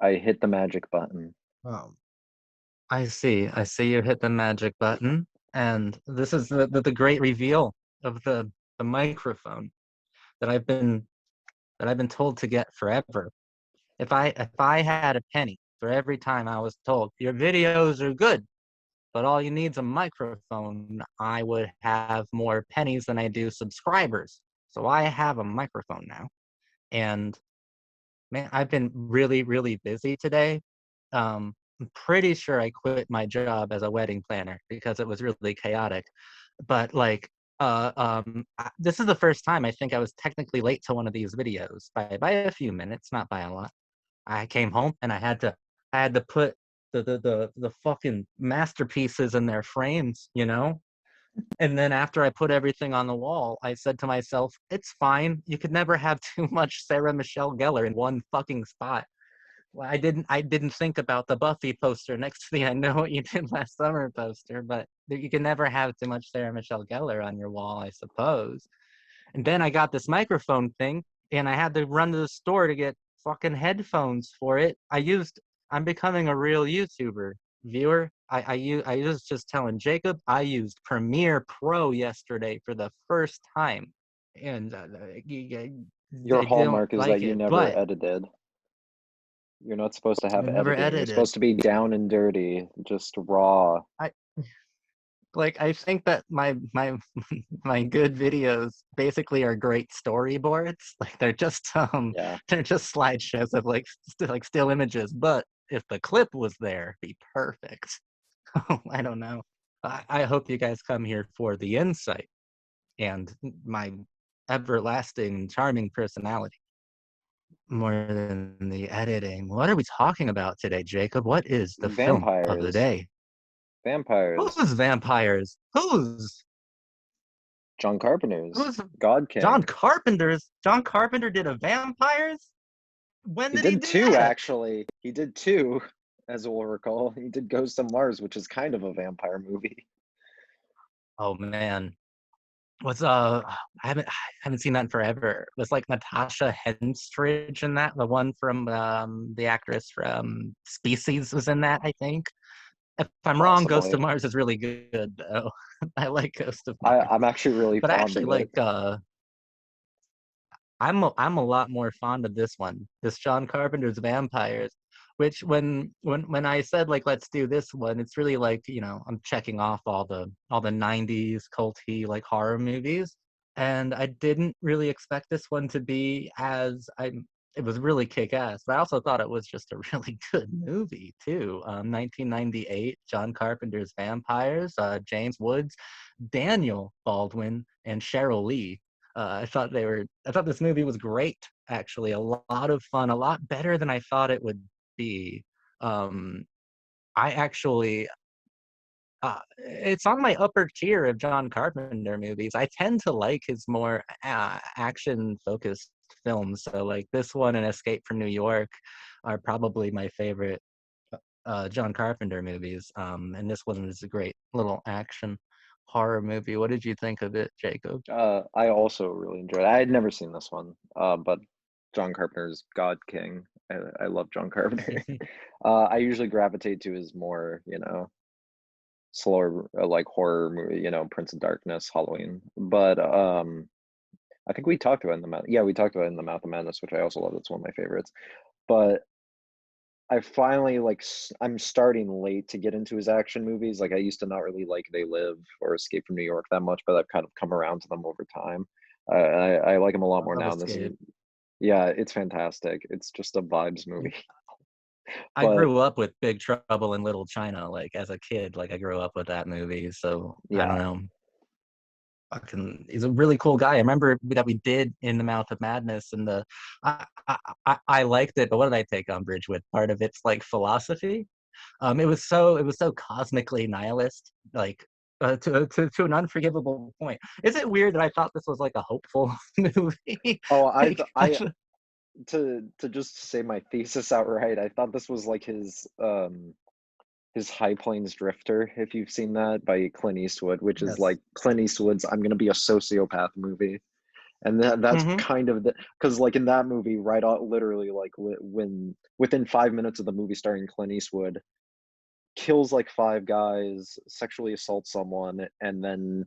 I hit the magic button. Oh, I see. I see you hit the magic button, and this is the great reveal of the microphone that I've been told to get forever. If I had a penny for every time I was told your videos are good, but all you need is a microphone, I would have more pennies than I do subscribers. So I have a microphone now, and man, I've been really, really busy today. I'm pretty sure I quit my job as a wedding planner because it was really chaotic. But like, this is the first time I think I was technically late to one of these videos by a few minutes, not by a lot. I came home and I had to put the fucking masterpieces in their frames, you know? And then after I put everything on the wall, I said to myself, it's fine. You could never have too much Sarah Michelle Gellar in one fucking spot. Well, I didn't think about the Buffy poster next to the I Know What You Did Last Summer poster, but you can never have too much Sarah Michelle Gellar on your wall, I suppose. And then I got this microphone thing, and I had to run to the store to get fucking headphones for it. I'm becoming a real YouTuber viewer. I was just telling Jacob, I used Premiere Pro yesterday for the first time, and Your I don't hallmark is that like you it, never but edited. You're not supposed to have I never editing. You're edited. supposed to be down and dirty, just raw. I like I think that my my good videos basically are great storyboards. Like Yeah. they're just slideshows of like still images. But if the clip was there, it'd be perfect. I don't know. I hope you guys come here for the insight and my everlasting charming personality more than the editing. What are we talking about today, Jacob? What is the film of the Vampires. day? Vampires. Who's vampires? John Carpenter's Who's God John King. Carpenter's? John Carpenter did a vampires? When He did he did do two, that? actually. He did two, as we'll recall. He did Ghost of Mars, which is kind of a vampire movie. Oh man. Was I haven't seen that in forever. Was like Natasha Henstridge in that? The one from the actress from Species was in that, I think. If I'm wrong, Ghost of Possibly. Mars is really good though. I like Ghost of I, Mars. I'm actually really But I fond actually of it. like I'm a lot more fond of this one, this John Carpenter's Vampires, which when I said like let's do this one, it's really like I'm checking off all the '90s culty like horror movies, and I didn't really expect this one to be as I. It was really kick ass, but I also thought it was just a really good movie too. 1998, John Carpenter's Vampires, James Woods, Daniel Baldwin, and Cheryl Lee. I thought this movie was great, actually. A lot of fun, a lot better than I thought it would be. Um, I actually, it's on my upper tier of John Carpenter movies. I tend to like his more action focused films. So, like this one and Escape from New York are probably my favorite John Carpenter movies. And this one is a great little action horror movie. What did you think of it, Jacob? I also really enjoyed it. I had never seen this one, but John Carpenter's God King. I love John Carpenter. I usually gravitate to his more, slower, like horror movie, Prince of Darkness, Halloween. But I think we talked about it in the mouth. Yeah, we talked about it in the Mouth of Madness, which I also love. It's one of my favorites. But I finally I'm starting late to get into his action movies. Like I used to not really like They Live or Escape from New York that much, but I've kind of come around to them over time. I like him a lot more Love now. And this is, Escape. yeah, it's fantastic. It's just a vibes movie. I But grew up with Big Trouble in Little China, like as a kid. Like I grew up with that movie, so I don't yeah, know. Fucking, he's a really cool guy. I remember that we did in the Mouth of Madness, and I liked it. But what did I take umbrage with? Part of it's like philosophy. It was so cosmically nihilist, like to an unforgivable point. Is it weird that I thought this was like a hopeful movie? oh, like to just say my thesis outright, I thought this was like his High Plains Drifter, if you've seen that by Clint Eastwood, which is yes. like Clint Eastwood's I'm gonna be a sociopath movie. And that's Mm-hmm. kind of the, because like in that movie, right on, literally like when within 5 minutes of the movie starring Clint Eastwood kills like five guys, sexually assaults someone, and then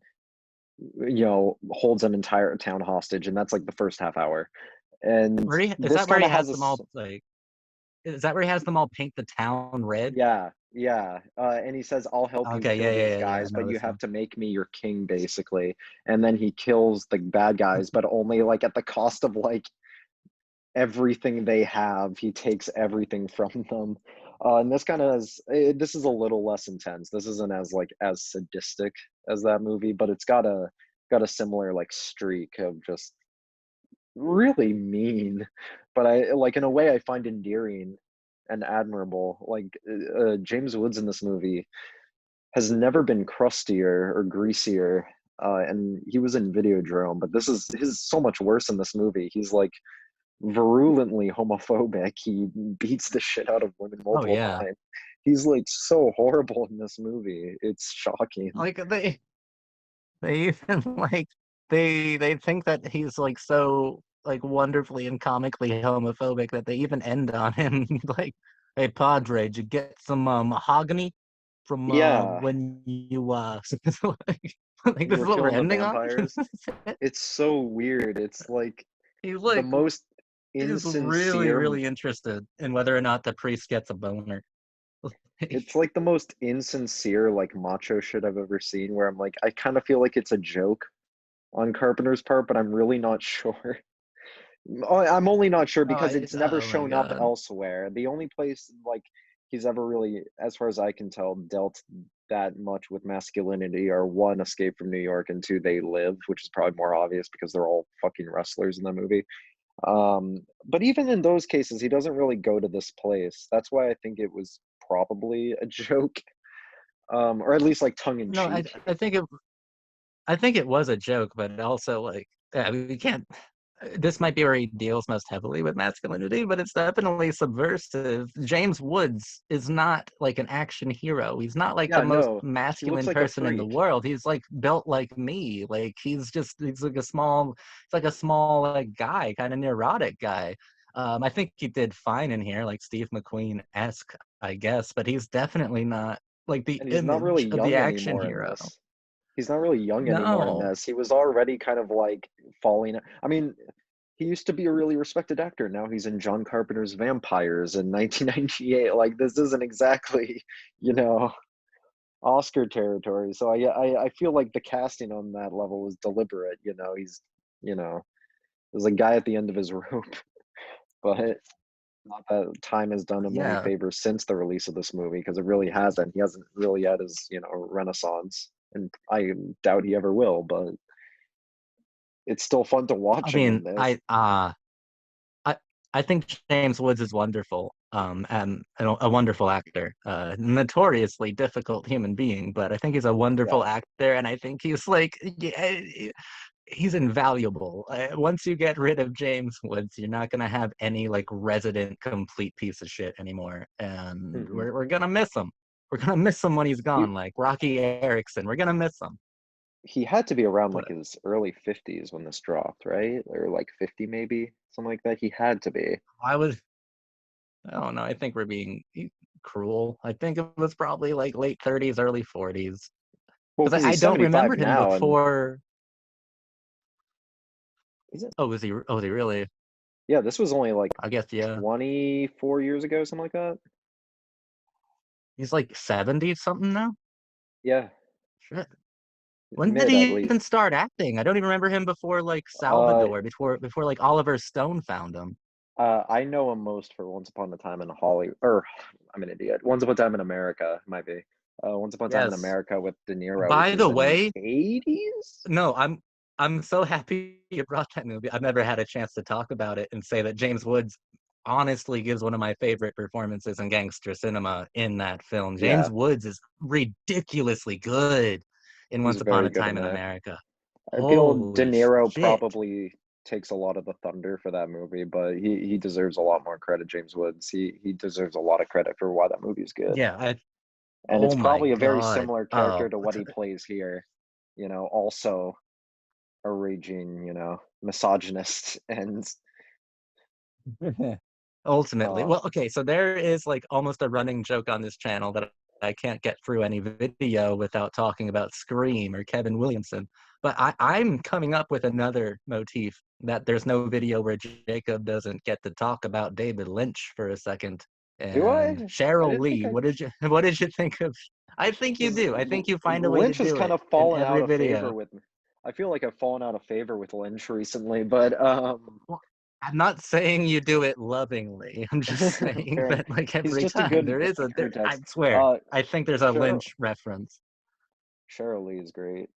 holds an entire town hostage, and that's like the first half hour. And Is this that where kind he of has has a them all like? Is that where he has them all paint the town red? yeah, yeah. And he says, I'll help you Okay, kill these yeah. I guys, but know you this have one. to make me your king, basically. And then he kills the bad guys, but only like at the cost of like everything they have. He takes everything from them. And this kind of this is a little less intense. This isn't as like as sadistic as that movie, but it's got a similar like streak of just really mean, but I like in a way I find endearing and admirable. Like James Woods in this movie has never been crustier or greasier. And he was in Videodrome, but this is his so much worse in this movie. He's like virulently homophobic. He beats the shit out of women Oh multiple yeah. times. He's like so horrible in this movie. It's shocking. Like they even like they think that he's like so like wonderfully and comically homophobic that they even end on him like, "Hey Padre, did you get some mahogany from Yeah, when you like you this is were what we're killing the ending on?" vampires. It's so weird. It's like He's the like most is really, insincere really interested in whether or not the priest gets a boner. it's like the most insincere like macho shit I've ever seen, where I'm like I kind of feel like it's a joke on Carpenter's part, but I'm really not sure. I'm only not sure because it's never Oh my shown up God. elsewhere. The only place like he's ever really, as far as I can tell, dealt that much with masculinity are one, Escape from New York, and two, They Live, which is probably more obvious because they're all fucking wrestlers in the movie. But even in those cases, he doesn't really go to this place. That's why I think it was probably a joke, or at least like tongue in No, cheek. I think it was a joke, but also like, yeah, we can't. This might be where he deals most heavily with masculinity, but it's definitely subversive. James Woods is not like an action hero. He's not like the Yeah, most no, he looks masculine like a person in the freak, world. He's like built like me. Like he's like a small, it's like a small like guy, kind of neurotic guy. I think he did fine in here, like Steve McQueen-esque, I guess, but he's definitely not like the and he's not really image of the young action anymore in hero. this. He's not really young anymore in No. this. He was already kind of like falling. I mean, he used to be a really respected actor. Now he's in John Carpenter's Vampires in 1998. Like this isn't exactly, you know, Oscar territory. So I feel like the casting on that level was deliberate. You know, there's a guy at the end of his rope, but not that time has done him any Yeah. favors since the release of this movie because it really hasn't. He hasn't really had his renaissance, and I doubt he ever will. But it's still fun to I watch him in mean, this. I I think James Woods is wonderful, and a wonderful actor. Notoriously difficult human being, but I think he's a Yeah, wonderful actor, and I think he's like, yeah, he's invaluable. Once you get rid of James Woods, you're not gonna have any like resident complete piece of shit anymore, and hmm we're gonna miss him. We're gonna miss him when he's he gone, like Rocky Erickson. We're gonna miss him. he had to be around like But his early 50s when this dropped, right? Or like 50 maybe, something like that. He had to be. I was I don't know. I think we're being cruel. I think it was probably like late 30s, early 40s. Well, Because because I he's don't remember 75 him now, and before. is it? Oh, was he? Oh, was he really? Yeah, this was only like I guess yeah. 24 years ago, something like that. He's like 70 something now. Yeah, Shit. When did mid at he even least. start acting? I don't even remember him before like Uh, Salvador, before like Oliver Stone found him. I know him most for Once Upon a Time in Hollywood, or I'm an idiot. Once Upon a Time in America might be. Once Upon a Time in Yes. America with De Niro, which By was the in the way, 80s. no, I'm so happy you brought that movie. I've never had a chance to talk about it and say that James Woods honestly gives one of my favorite performances in gangster cinema in that film. James Yeah, Woods is ridiculously good in he's Once Upon very a good Time in in that. America. I feel De Holy Niro shit. probably takes a lot of the thunder for that movie, but he deserves a lot more credit. James Woods, he deserves a lot of credit for why that movie's good, Yeah, and it's oh my probably a very God. similar character Oh, to what he plays here. Also. a raging, misogynist, and Ultimately. uh, Well, okay, so there is like almost a running joke on this channel that I can't get through any video without talking about Scream or Kevin Williamson. But I'm coming up with another motif that there's no video where Jacob doesn't get to talk about David Lynch for a second. do And I? I Cheryl didn't think Lee, I what did you think of? I think you because do. I think you find a way to Lynch has do kind it of in fallen every out of favor video. with me. I feel like I've fallen out of favor with Lynch recently, but Well, I'm not saying you do it lovingly. I'm just saying fair enough. that like He's every just a time good there is a there, I text. swear, I think there's a Cheryl Lynch reference. Cheryl Lee is great.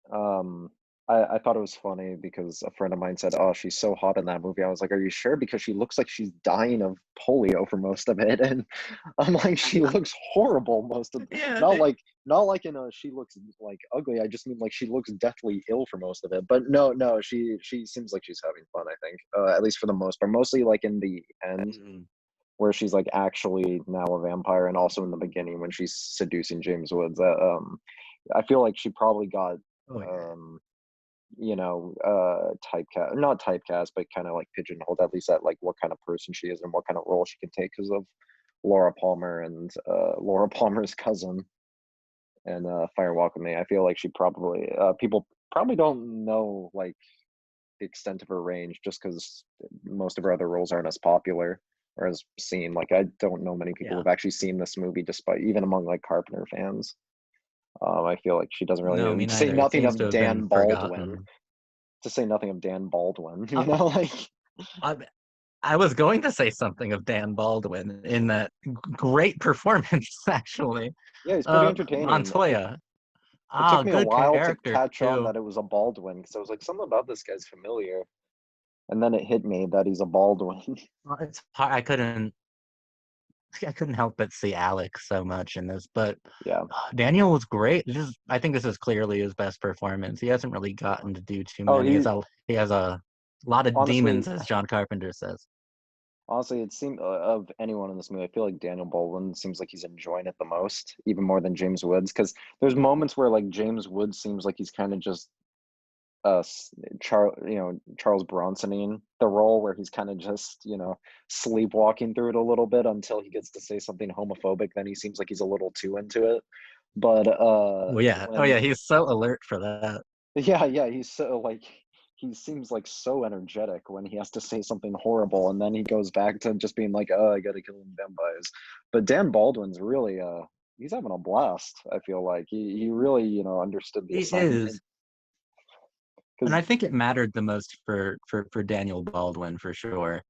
I thought it was funny because a friend of mine said, "Oh, she's so hot in that movie." I was like, "Are you sure?" Because she looks like she's dying of polio for most of it, and I'm like, she looks horrible most of. Yeah, Not like in a she looks like ugly. I just mean like she looks deathly ill for most of it. But no, she seems like she's having fun. I think, at least for the most part. Mostly like in the end mm, where she's like actually now a vampire, and also in the beginning when she's seducing James Woods. I feel like she probably got oh yeah. um, typecast, not typecast, but kind of like pigeonholed at least at like what kind of person she is and what kind of role she can take because of Laura Palmer and Laura Palmer's cousin and Fire Walk with Me. I feel like she probably people probably don't know like the extent of her range just because most of her other roles aren't as popular or as seen. Like I don't know many people Yeah. who've actually seen this movie, despite even among like Carpenter fans. I feel like she doesn't really, No, me to say neither. It nothing seems to of have been Dan Baldwin. forgotten. To say nothing of Dan Baldwin, Uh, like I, I was going to say something of Dan Baldwin in that great performance, actually. yeah, he's pretty entertaining. Montoya. It took Ah, me a good while to character catch on too. that it was a Baldwin because I was like, something about this guy's familiar, and then it hit me that he's a Baldwin. Well, it's hard. I couldn't help but see Alex so much in this, but Yeah. Daniel was great. I think this is clearly his best performance. He hasn't really gotten to do too Oh, many. He has a lot of honestly, demons, as John Carpenter says. honestly, it seemed of anyone in this movie, I feel like Daniel Baldwin seems like he's enjoying it the most, even more than James Woods. Because there's moments where like James Woods seems like he's kind of just Charles Bronsoning the role where he's kind of just sleepwalking through it a little bit until he gets to say something homophobic. Then he seems like he's a little too into it. But Well, yeah. Oh, when yeah. He's so alert for that. yeah, he's so like he seems like so energetic when he has to say something horrible, and then he goes back to just being like, "Oh, I gotta kill vampires." But Dan Baldwin's really he's having a blast. I feel like he really understood the He assignment is. And because I think it mattered the most for Daniel Baldwin for sure.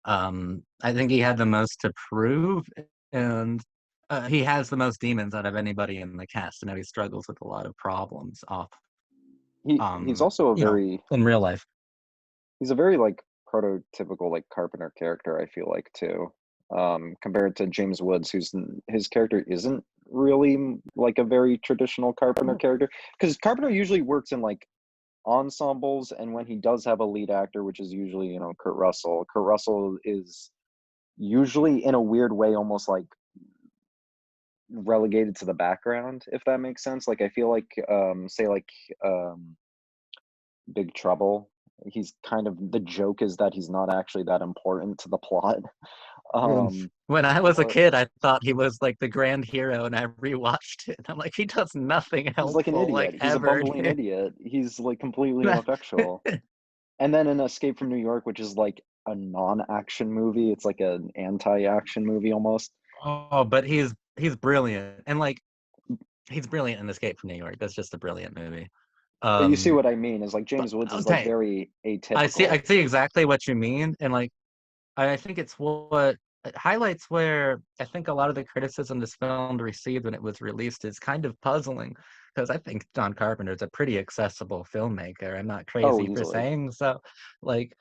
I think he had the most to prove, and he has the most demons out of anybody in the cast. And now he struggles with a lot of problems off, he's also a you know, very in real life. he's a very like prototypical like Carpenter character. I feel like too, compared to James Woods, his character isn't really like a very traditional Carpenter character because Carpenter usually works in like ensembles, and when he does have a lead actor, which is usually Kurt Russell. Kurt Russell is usually in a weird way almost like relegated to the background, if that makes sense. Like I feel like say like um Big Trouble, he's kind of the joke is that he's not actually that important to the plot. Mm. um When I was a or kid, I thought he was like the grand hero, and I rewatched it. And I'm like, he does nothing he's like an helpful, like idiot, he's a ever. bumbling idiot, he's like completely ineffectual. And then in Escape from New York, which is like a non-action movie, it's like an anti-action movie almost. Oh, but he's brilliant, and like he's brilliant in Escape from New York. That's just a brilliant movie. But you see Um, what I mean is like but James Woods is like okay, very I atypical. see exactly what you mean, and like I think it's what it highlights where I think a lot of the criticism this film received when it was released is kind of puzzling because I think John Carpenter is a pretty accessible filmmaker. I'm not Oh, crazy for easily. saying so. Like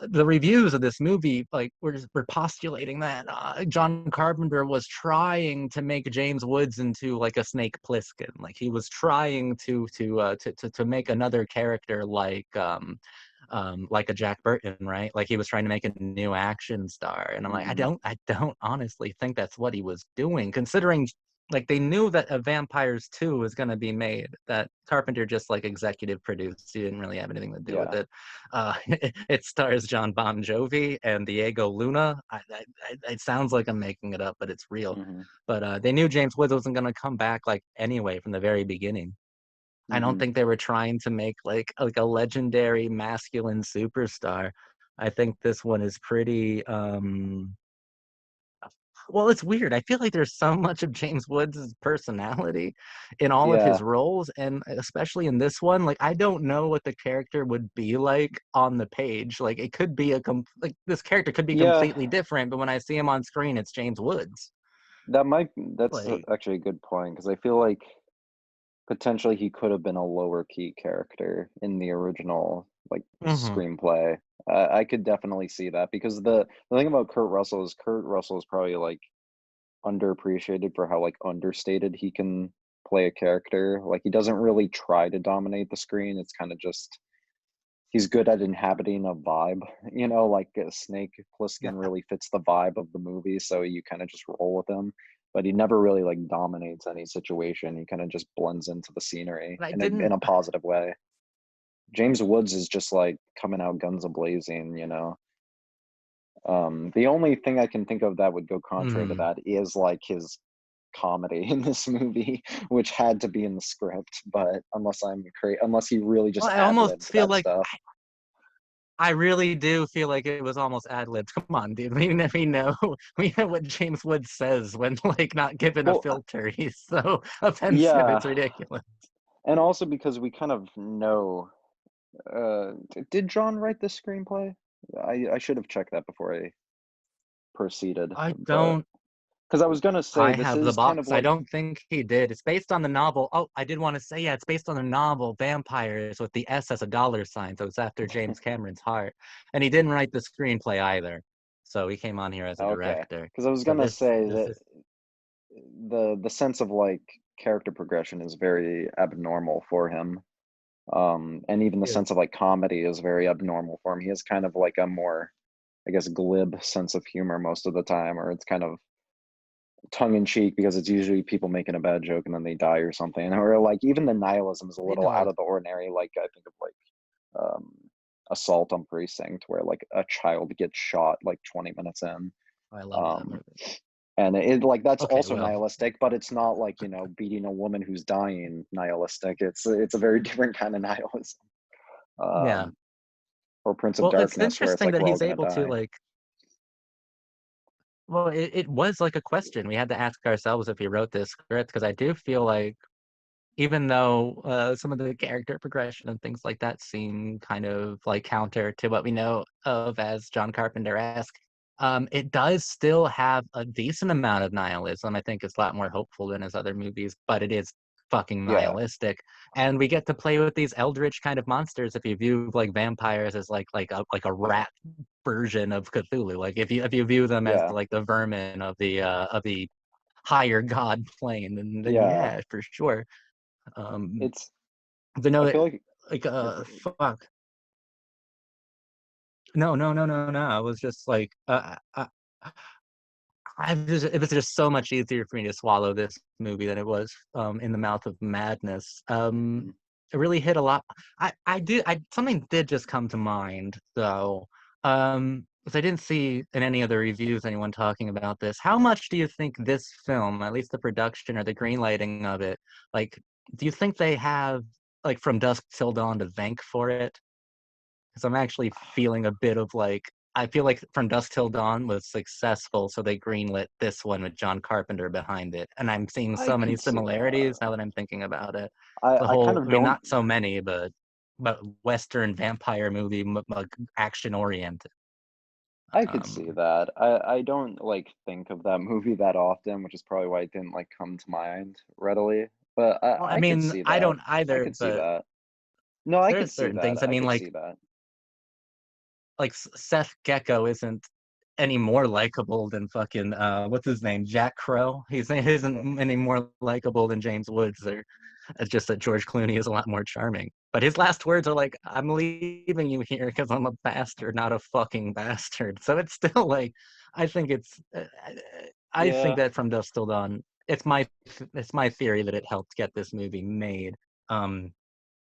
the reviews of this movie, like we're postulating that John Carpenter was trying to make James Woods into like a Snake Plissken, like he was trying to make another character like a Jack Burton, right? Like he was trying to make a new action star. And I'm like, Hmm. I don't honestly think that's what he was doing, considering like they knew that a Vampires 2 was going to be made, that Carpenter just like executive produced. He didn't really have anything to do with Yeah. it. It stars John Bon Jovi and Diego Luna. It sounds like I'm making it up, but it's real. Hmm. But they knew James Woods wasn't going to come back like anyway from the very beginning. I don't Hmm. think they were trying to make like a legendary masculine superstar. I think this one is pretty well, it's weird. I feel like there's so much of James Woods' personality in all of his Yeah. roles, and especially in this one. Like, I don't know what the character would be like on the page. Like, it could be like this character could be Yeah. completely different, but when I see him on screen, it's James Woods. That's Like, actually a good point because I feel like potentially he could have been a lower key character in the original like mm-hmm. screenplay. I could definitely see that because the thing about Kurt Russell is probably like underappreciated for how like understated he can play a character. Like he doesn't really try to dominate the screen. It's kind of just he's good at inhabiting a vibe, like Snake Yeah, Plissken really fits the vibe of the movie, so you kind of just roll with him. But he never really like dominates any situation. He kind of just blends into the scenery but I in didn't. a positive way. James Woods is just like coming out guns a blazing. The only thing I can think of that would go contrary to Mm, that is like his comedy in this movie, which had to be in the script. But unless he really well, just I ad almost libbed feel that like stuff. I really do feel like it was almost ad libbed. Come on, dude. We know we know what James Woods says when like not given a Well, filter. He's so offensive. yeah, It's ridiculous. and also because we kind of know. Did John write this screenplay? I should have checked that before I proceeded, I but don't. because I was gonna say I this have the is kind of box. I like don't think he did. It's based on the novel. Oh, I did want to say, yeah, it's based on the novel Vampires with the S as a dollar sign. So it's after James Cameron's Heart. And he didn't write the screenplay either. So he came on here as a okay, director. because I was So gonna this say this that is the sense of like character progression is very abnormal for him. And even the is sense of like comedy is very abnormal for him. He has kind of like a more, I guess, glib sense of humor most of the time, or it's kind of tongue in cheek because it's usually people making a bad joke and then they die or something. Or like even the nihilism is a you little know out of the ordinary. Like I think of like Assault on Precinct, where like a child gets shot like 20 minutes in. I love that Um, movie. and it like that's Okay, also well, nihilistic, but it's not like beating a woman who's dying nihilistic. It's a very different kind of nihilism. yeah. Um, or Prince of Well, it's Darkness, where it's interesting like that we're all he's gonna able to die. like well, it was like a question. We had to ask ourselves if he wrote this script because I do feel like even though some of the character progression and things like that seem kind of like counter to what we know of as John Carpenter-esque, it does still have a decent amount of nihilism. I think it's a lot more hopeful than his other movies, but it is fucking Yeah, nihilistic. And we get to play with these eldritch kind of monsters if you view like vampires as like a rat version of Cthulhu. Like if you view them as yeah. like the vermin of the higher god plane, then Yeah, yeah, for sure. Um, it's but I no, feel like like if fuck. No, no, no, no, no. I was just like, it was just so much easier for me to swallow this movie than it was in the Mouth of Madness. Mhm. It really hit a lot. Something did just come to mind though. 'Cause I didn't see in any of the reviews anyone talking about this. How much do you think this film, at least the production or the greenlighting of it, like, do you think they have like From Dusk Till Dawn to thank for it? Because I'm actually feeling a bit of like I feel like From Dusk Till Dawn was successful, so they greenlit this one with John Carpenter behind it, and I'm seeing I so many could see similarities that. now that I'm thinking about it. The I kind whole, of I mean, don't. not so many, but Western vampire movie, action oriented. I could see Um, that. I don't like think of that movie that often, which is probably why it didn't like come to mind readily. But well, I I could mean, see I that. don't I either, could see but that. No, I could there's see certain that. things. I I mean, could see that. like Seth Gecko isn't any more likable than fucking what's his name, Jack Crow. He isn't any more likable than James Woods. Or it's just that George Clooney is a lot more charming. But his last words are like, "I'm leaving you here because I'm a bastard, not a fucking bastard." So it's still like, I think it's, I think Yeah, that From Dusk Till Dawn it's my theory that it helped get this movie made.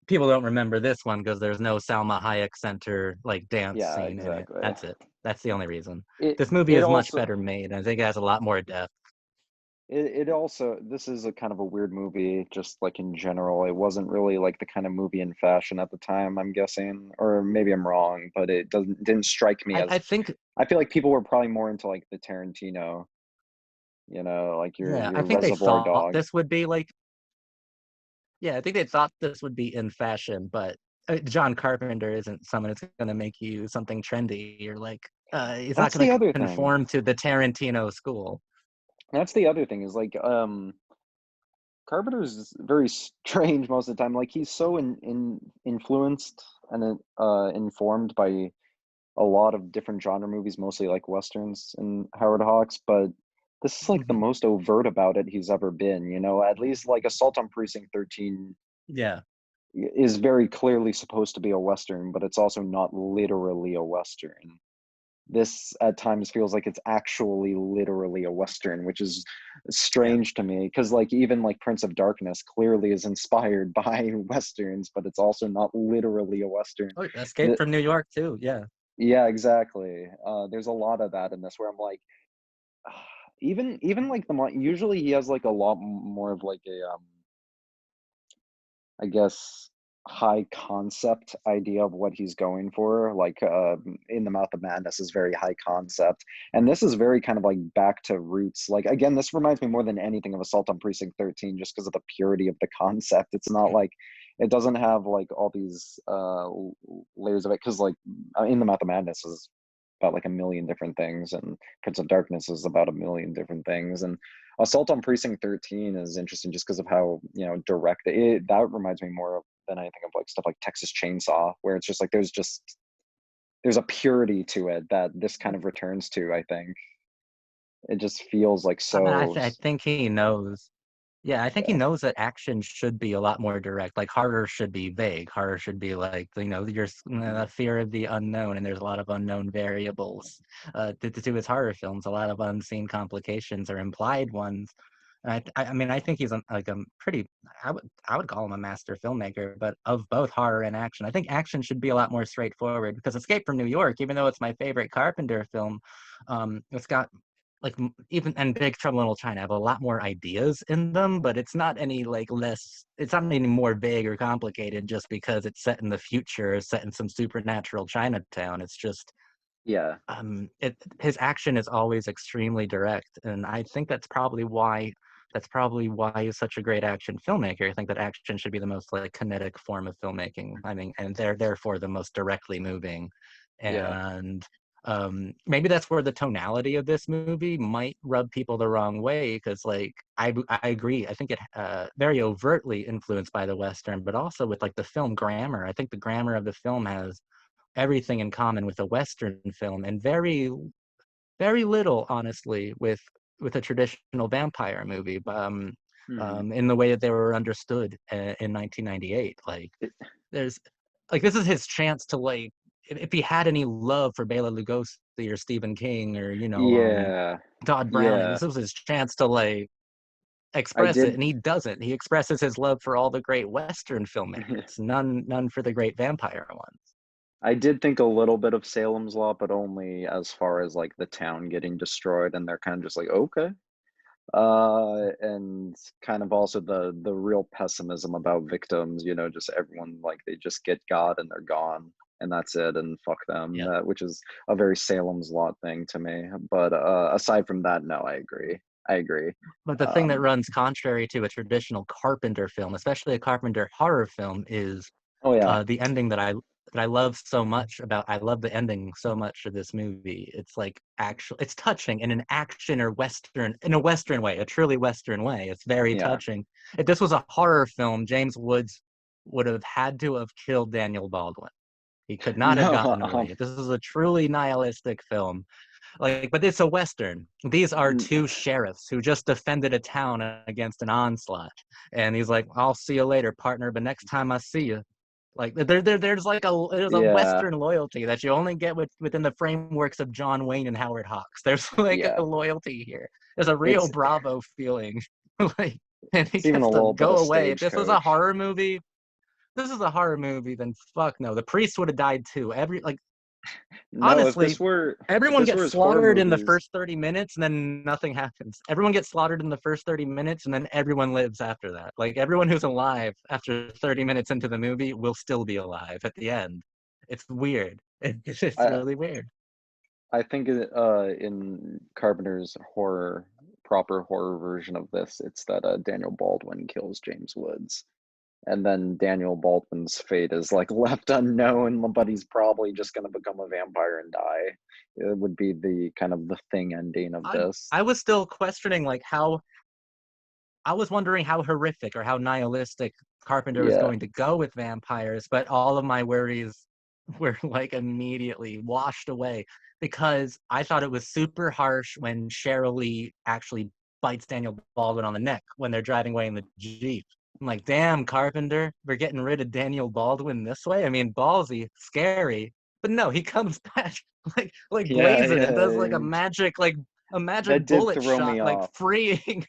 People don't remember this one because there's no Salma Hayek Center like dance Yeah, scene in it. exactly. That's it. That's the only reason. It This movie it is much also better made. I think it has a lot more depth. it also this is a kind of a weird movie, just like in general. It wasn't really like the kind of movie in fashion at the time, I'm guessing, or maybe I'm wrong, but it didn't strike me I as. think I feel like people were probably more into like the Tarantino, like yeah, I your think they Reservoir thought Dogs. this would be like yeah, I think they thought this would be in fashion, but John Carpenter isn't someone that's going to make you something trendy or like he's not That's going the to other thing. conform to the Tarantino school. That's the other thing is like Carpenter's very strange most of the time. Like he's so influenced and informed by a lot of different genre movies, mostly like westerns and Howard Hawks, but this is like the Hmm. most overt about it he's ever been. At least like Assault on Precinct 13 Yeah. is very clearly supposed to be a western, but it's also not literally a western. This at times feels like it's actually literally a western, which is Yeah. strange to me because like even like Prince of Darkness clearly is inspired by westerns, but it's also not literally a western. Oh, Escape The, from New York too. Yeah. yeah, exactly. There's a lot of that in this where I'm like, even like usually he has like a lot more of like a I guess, high concept idea of what he's going for. Like In the Mouth of Madness is very high concept, and this is very kind of like back to roots. Like again, this reminds me more than anything of Assault on Precinct 13, just because of the purity of the concept. It's not like it doesn't have like all these layers of it. Because like In the Mouth of Madness is about like a million different things, and Prince of Darkness is about a million different things, and Assault on Precinct 13 is interesting just because of how, direct that reminds me more of than anything of like stuff like Texas Chainsaw, where it's just like there's a purity to it that this kind of returns to, I think. It just feels like I mean, so I think he knows. Yeah, I think he yeah. knows that action should be a lot more direct. Like horror should be vague. Horror should be like, the fear of the unknown, and there's a lot of unknown variables to his horror films. A lot of unseen complications or implied ones. And I mean, I think he's like a pretty. I would call him a master filmmaker, but of both horror and action. I think action should be a lot more straightforward because Escape from New York, even though it's my favorite Carpenter film, it's got like even and Big Trouble in Little China have a lot more ideas in them, but it's not any like less. It's not any more vague or complicated just because it's set in the future, or set in some supernatural Chinatown. It's just Yeah. his action is always extremely direct, and I think that's probably why he's such a great action filmmaker. I think that action should be the most like kinetic form of filmmaking. I mean, and therefore the most directly moving. Yeah. And maybe that's where the tonality of this movie might rub people the wrong way because, like, I agree. I think it very overtly influenced by the Western, but also with like the film grammar. I think the grammar of the film has everything in common with a Western film, and very very little, honestly, with a traditional vampire movie, Hmm. in the way that they were understood in 1998. Like, It- there's like this is his chance to like, if he had any love for Bela Lugosi or Stephen King or yeah. Todd Browning, Yeah. this was his chance to like I express it, did and he doesn't. He expresses his love for all the great Western filmmakers, none for the great vampire ones. I did think a little bit of Salem's Lot, but only as far as like the town getting destroyed, and they're kind of just like, okay. And kind of also the real pessimism about victims, just everyone like they just get God and they're gone and that's it and fuck them, Yeah. which is a very Salem's Lot thing to me. But aside from that, no, I agree. I agree. But the thing that Um, runs contrary to a traditional Carpenter film, especially a Carpenter horror film, is oh yeah, the ending that I love so much about. I love the ending so much of this movie. It's like actual. It's touching in an action or western in a western way, a truly western way. It's very yeah. touching. If this was a horror film, James Woods would have had to have killed Daniel Baldwin. He could not have No, gotten away. If this is a truly nihilistic film, like, but it's a Western. These are n- two sheriffs who just defended a town against an onslaught. And he's like, I'll see you later, partner, but next time I see you. Like there's like there's a yeah, Western loyalty that you only get within the frameworks of John Wayne and Howard Hawks. There's like yeah. a loyalty here. There's a real It's Bravo feeling. Like, and he It's even gets a to little bit go of away. If this was a Stagecoach. horror movie, this is a horror movie, then fuck no. The priest would have died too. No, Honestly, if everyone this gets were his horror slaughtered in the movies, first 30 minutes and then nothing happens. Everyone gets slaughtered in the first 30 minutes and then everyone lives after that. Like everyone who's alive after 30 minutes into the movie will still be alive at the end. It's weird. It's I really weird. I think in Carpenter's proper horror version of this, it's that Daniel Baldwin kills James Woods. And then Daniel Baldwin's fate is like left unknown, but he's probably just gonna become a vampire and die. It would be the kind of the thing ending of I this. I was still questioning like how I was wondering how horrific or how nihilistic Carpenter was Yeah. going to go with vampires, but all of my worries were like immediately washed away because I thought it was super harsh when Cheryl Lee actually bites Daniel Baldwin on the neck when they're driving away in the Jeep. I'm like, damn, Carpenter, we're getting rid of Daniel Baldwin this way. I mean, ballsy, scary, but no, he comes back like Yeah, blazing and does like yeah. a magic That did bullet throw shot, me like off. freeing.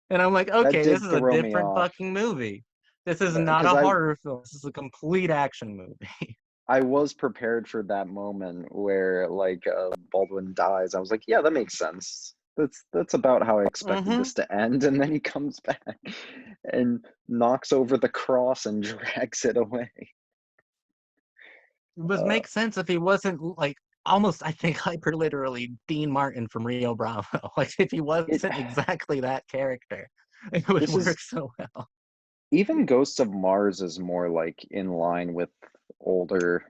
And I'm like, That okay, this did is a throw me different off. fucking movie. This is not Because a horror film. This is a complete action movie. I was prepared for that moment where like Baldwin dies. I was like, yeah, that makes sense. That's about how I expected Mm-hmm. this to end. And then he comes back and knocks over the cross and drags it away. It would Uh, make sense if he wasn't like almost, I think, hyper literally Dean Martin from Rio Bravo. Like if he it wasn't exactly that character, it would this work is so well. even Ghosts of Mars is more like in line with older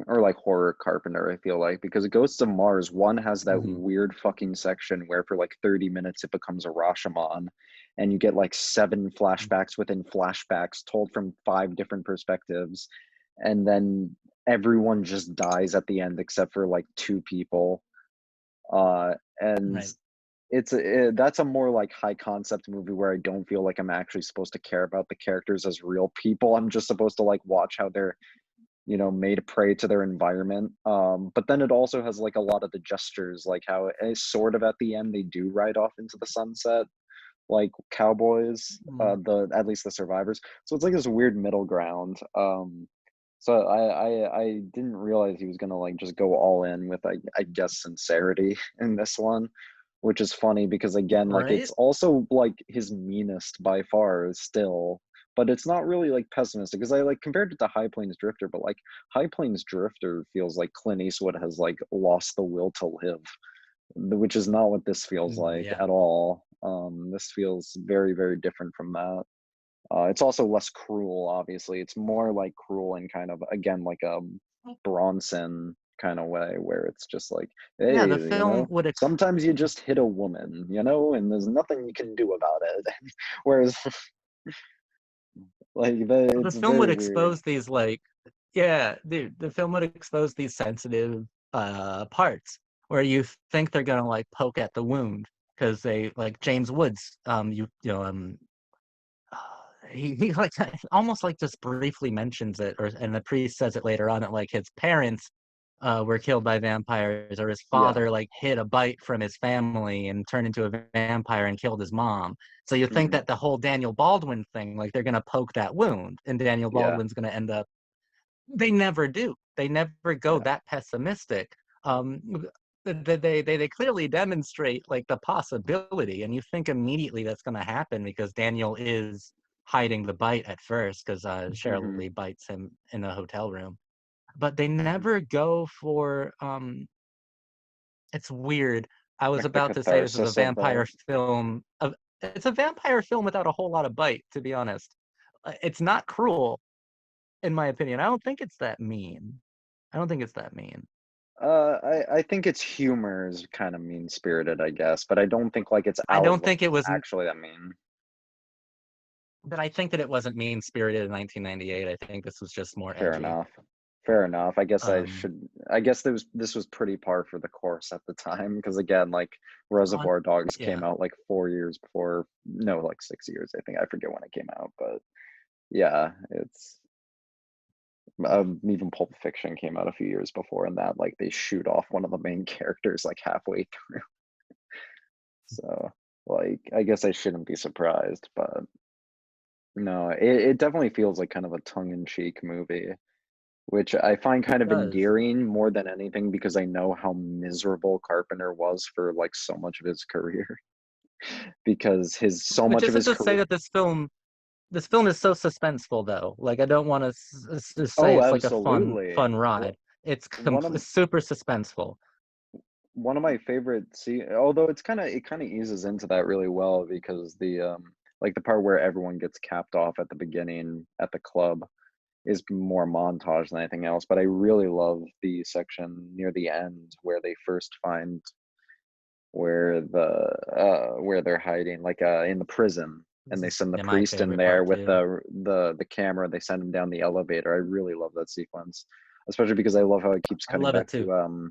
or like horror Carpenter, I feel like, because Ghosts of Mars, one has that Mm-hmm. weird fucking section where for like 30 minutes it becomes a Rashomon, and you get like seven flashbacks within flashbacks told from five different perspectives, and then everyone just dies at the end except for like two people. And Right. that's a more like high concept movie where I don't feel like I'm actually supposed to care about the characters as real people. I'm just supposed to like watch how they're made prey to their environment. But then it also has like a lot of the gestures, like how sort of at the end they do ride off into the sunset, like cowboys, Mm. the at least the survivors. So it's like this weird middle ground. So I didn't realize he was gonna like just go all in with I guess sincerity in this one, which is funny because again, like Right? it's also like his meanest by far still, but it's not really like pessimistic because I like compared it to High Plains Drifter, but like High Plains Drifter feels like Clint Eastwood has like lost the will to live, which is not what this feels like Yeah. at all. This feels very, very different from that. It's also less cruel, obviously. It's more like cruel in kind of again like a Bronson kind of way where it's just like, Yeah, hey, the film would sometimes you just hit a woman, and there's nothing you can do about it. Whereas like the it's film would very weird. expose these like yeah, dude, the film would expose these sensitive parts where you think they're gonna like poke at the wound because they like James Woods, he like almost like just briefly mentions it, or and the priest says it later on that like his parents were killed by vampires, or his Yeah. father like hid a bite from his family and turned into a vampire and killed his mom. So you think Hmm. that the whole Daniel Baldwin thing, like they're gonna poke that wound, and Daniel Yeah. Baldwin's gonna end up. They never do. They never go Yeah. that pessimistic. Um, they clearly demonstrate like the possibility, and you think immediately that's going to happen because Daniel is hiding the bite at first because Cheryl Hmm. Lee bites him in a hotel room. But they never go for. It's weird. I was Like the about to say this is a catharsis of that. vampire film. It's a vampire film without a whole lot of bite, to be honest. It's not cruel, in my opinion. I don't think it's that mean. I don't think it's that mean. I think its humor is kind of mean spirited, I guess, but I don't think like it's I don't outright think it was, actually that mean. but I think that it wasn't mean spirited in 1998. I think this was just more Fair edgy. enough. Fair enough. Um, I guess this was pretty par for the course at the time because again, like on, Reservoir Dogs came yeah, out like 4 years before, no, like 6 years, I think. I forget when it came out, but yeah, it's even Pulp Fiction came out a few years before, and that like they shoot off one of the main characters like halfway through. So Like, I guess I shouldn't be surprised, but no, it definitely feels like kind of a tongue-in-cheek movie, which I find It kind of does. endearing more than anything because I know how miserable Carpenter was for, like, so much of his career because his so Which much of isn't his to say career. that this film is so suspenseful though. Like I don't want to say Oh, it's like a fun absolutely. fun ride. It's One of super suspenseful. one of my favorite although it kinda eases into that really well because like, the part where everyone gets capped off at the beginning at the club is more montage than anything else, but I really love the section near the end where they first find where they're hiding, like, in the prison, and This they is send the yeah, my priest in favorite there part with too. the camera, they send him down the elevator. I really love that sequence, especially because I love how it keeps I cutting love it back too. to,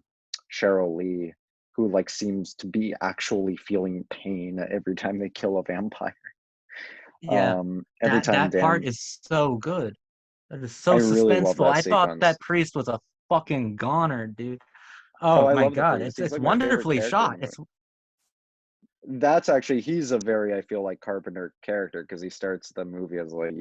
Cheryl Lee, who, like, seems to be actually feeling pain every time they kill a vampire. Yeah, Every that time that part Dan is so good. That is I so really love suspenseful. that I thought sequence. that priest was a fucking goner, dude. Oh, Oh I my love the god, priest. it's He's, it's like, my favorite wonderfully character in shot. the movie. It's That's actually he's a very, I feel like, Carpenter character because he starts the movie as, like,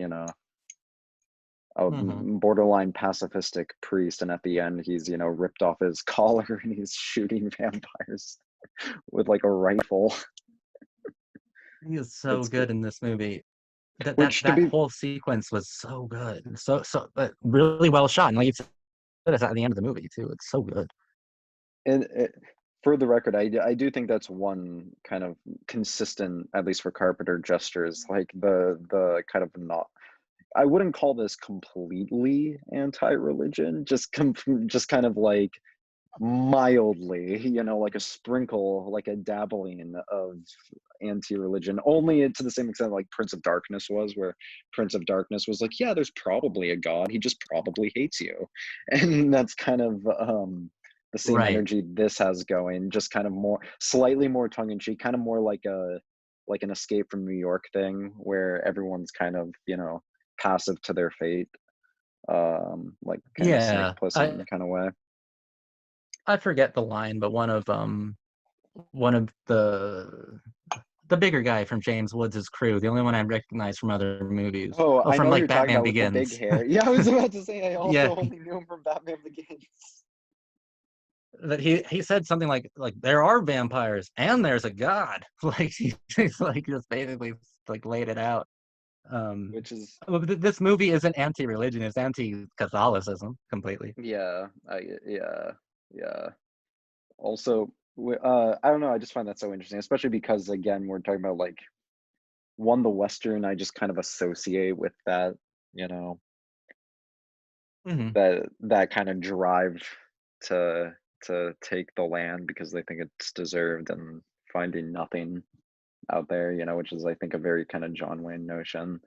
a mhm. borderline pacifistic priest, and at the end, he's, ripped off his collar and he's shooting vampires with, like, a rifle. He is so It's good good. in this movie. That that Which to that be whole sequence was so good, really well shot, and like you said, it's at the end of the movie too. It's so good. and for the record, I do think that's one kind of consistent, at least for Carpenter gestures, like the kind of not I wouldn't call this completely anti-religion, just kind of like mildly, like a sprinkle, like a dabbling of anti-religion, only to the same extent like Prince of Darkness was, where Prince of Darkness was like, yeah, there's probably a God, he just probably hates you. And that's kind of the same Right. energy this has going, just kind of more slightly more tongue-in-cheek, kind of more like an Escape from New York thing where everyone's kind of, passive to their fate, like kind of Snake Yeah. I Plissken kind of way. I forget the line, but one of the bigger guy from James Woods' crew, the only one I recognize from other movies. Oh, Oh, I from know who like you're talking Batman about with the big Begins. hair. Yeah, I was about to say I Yeah, also only knew him from Batman Begins. that he said something like there are vampires and there's a god. Like he's like just basically like laid it out. Um, Which is this movie isn't anti-religion; it's anti-Catholicism completely. yeah, yeah. Also, I don't know, I just find that so interesting, especially because again, we're talking about like one, the Western, I just kind of associate with that, you know, Hmm. that kind of drive to take the land because they think it's deserved and finding nothing out there, which is I think a very kind of John Wayne notion.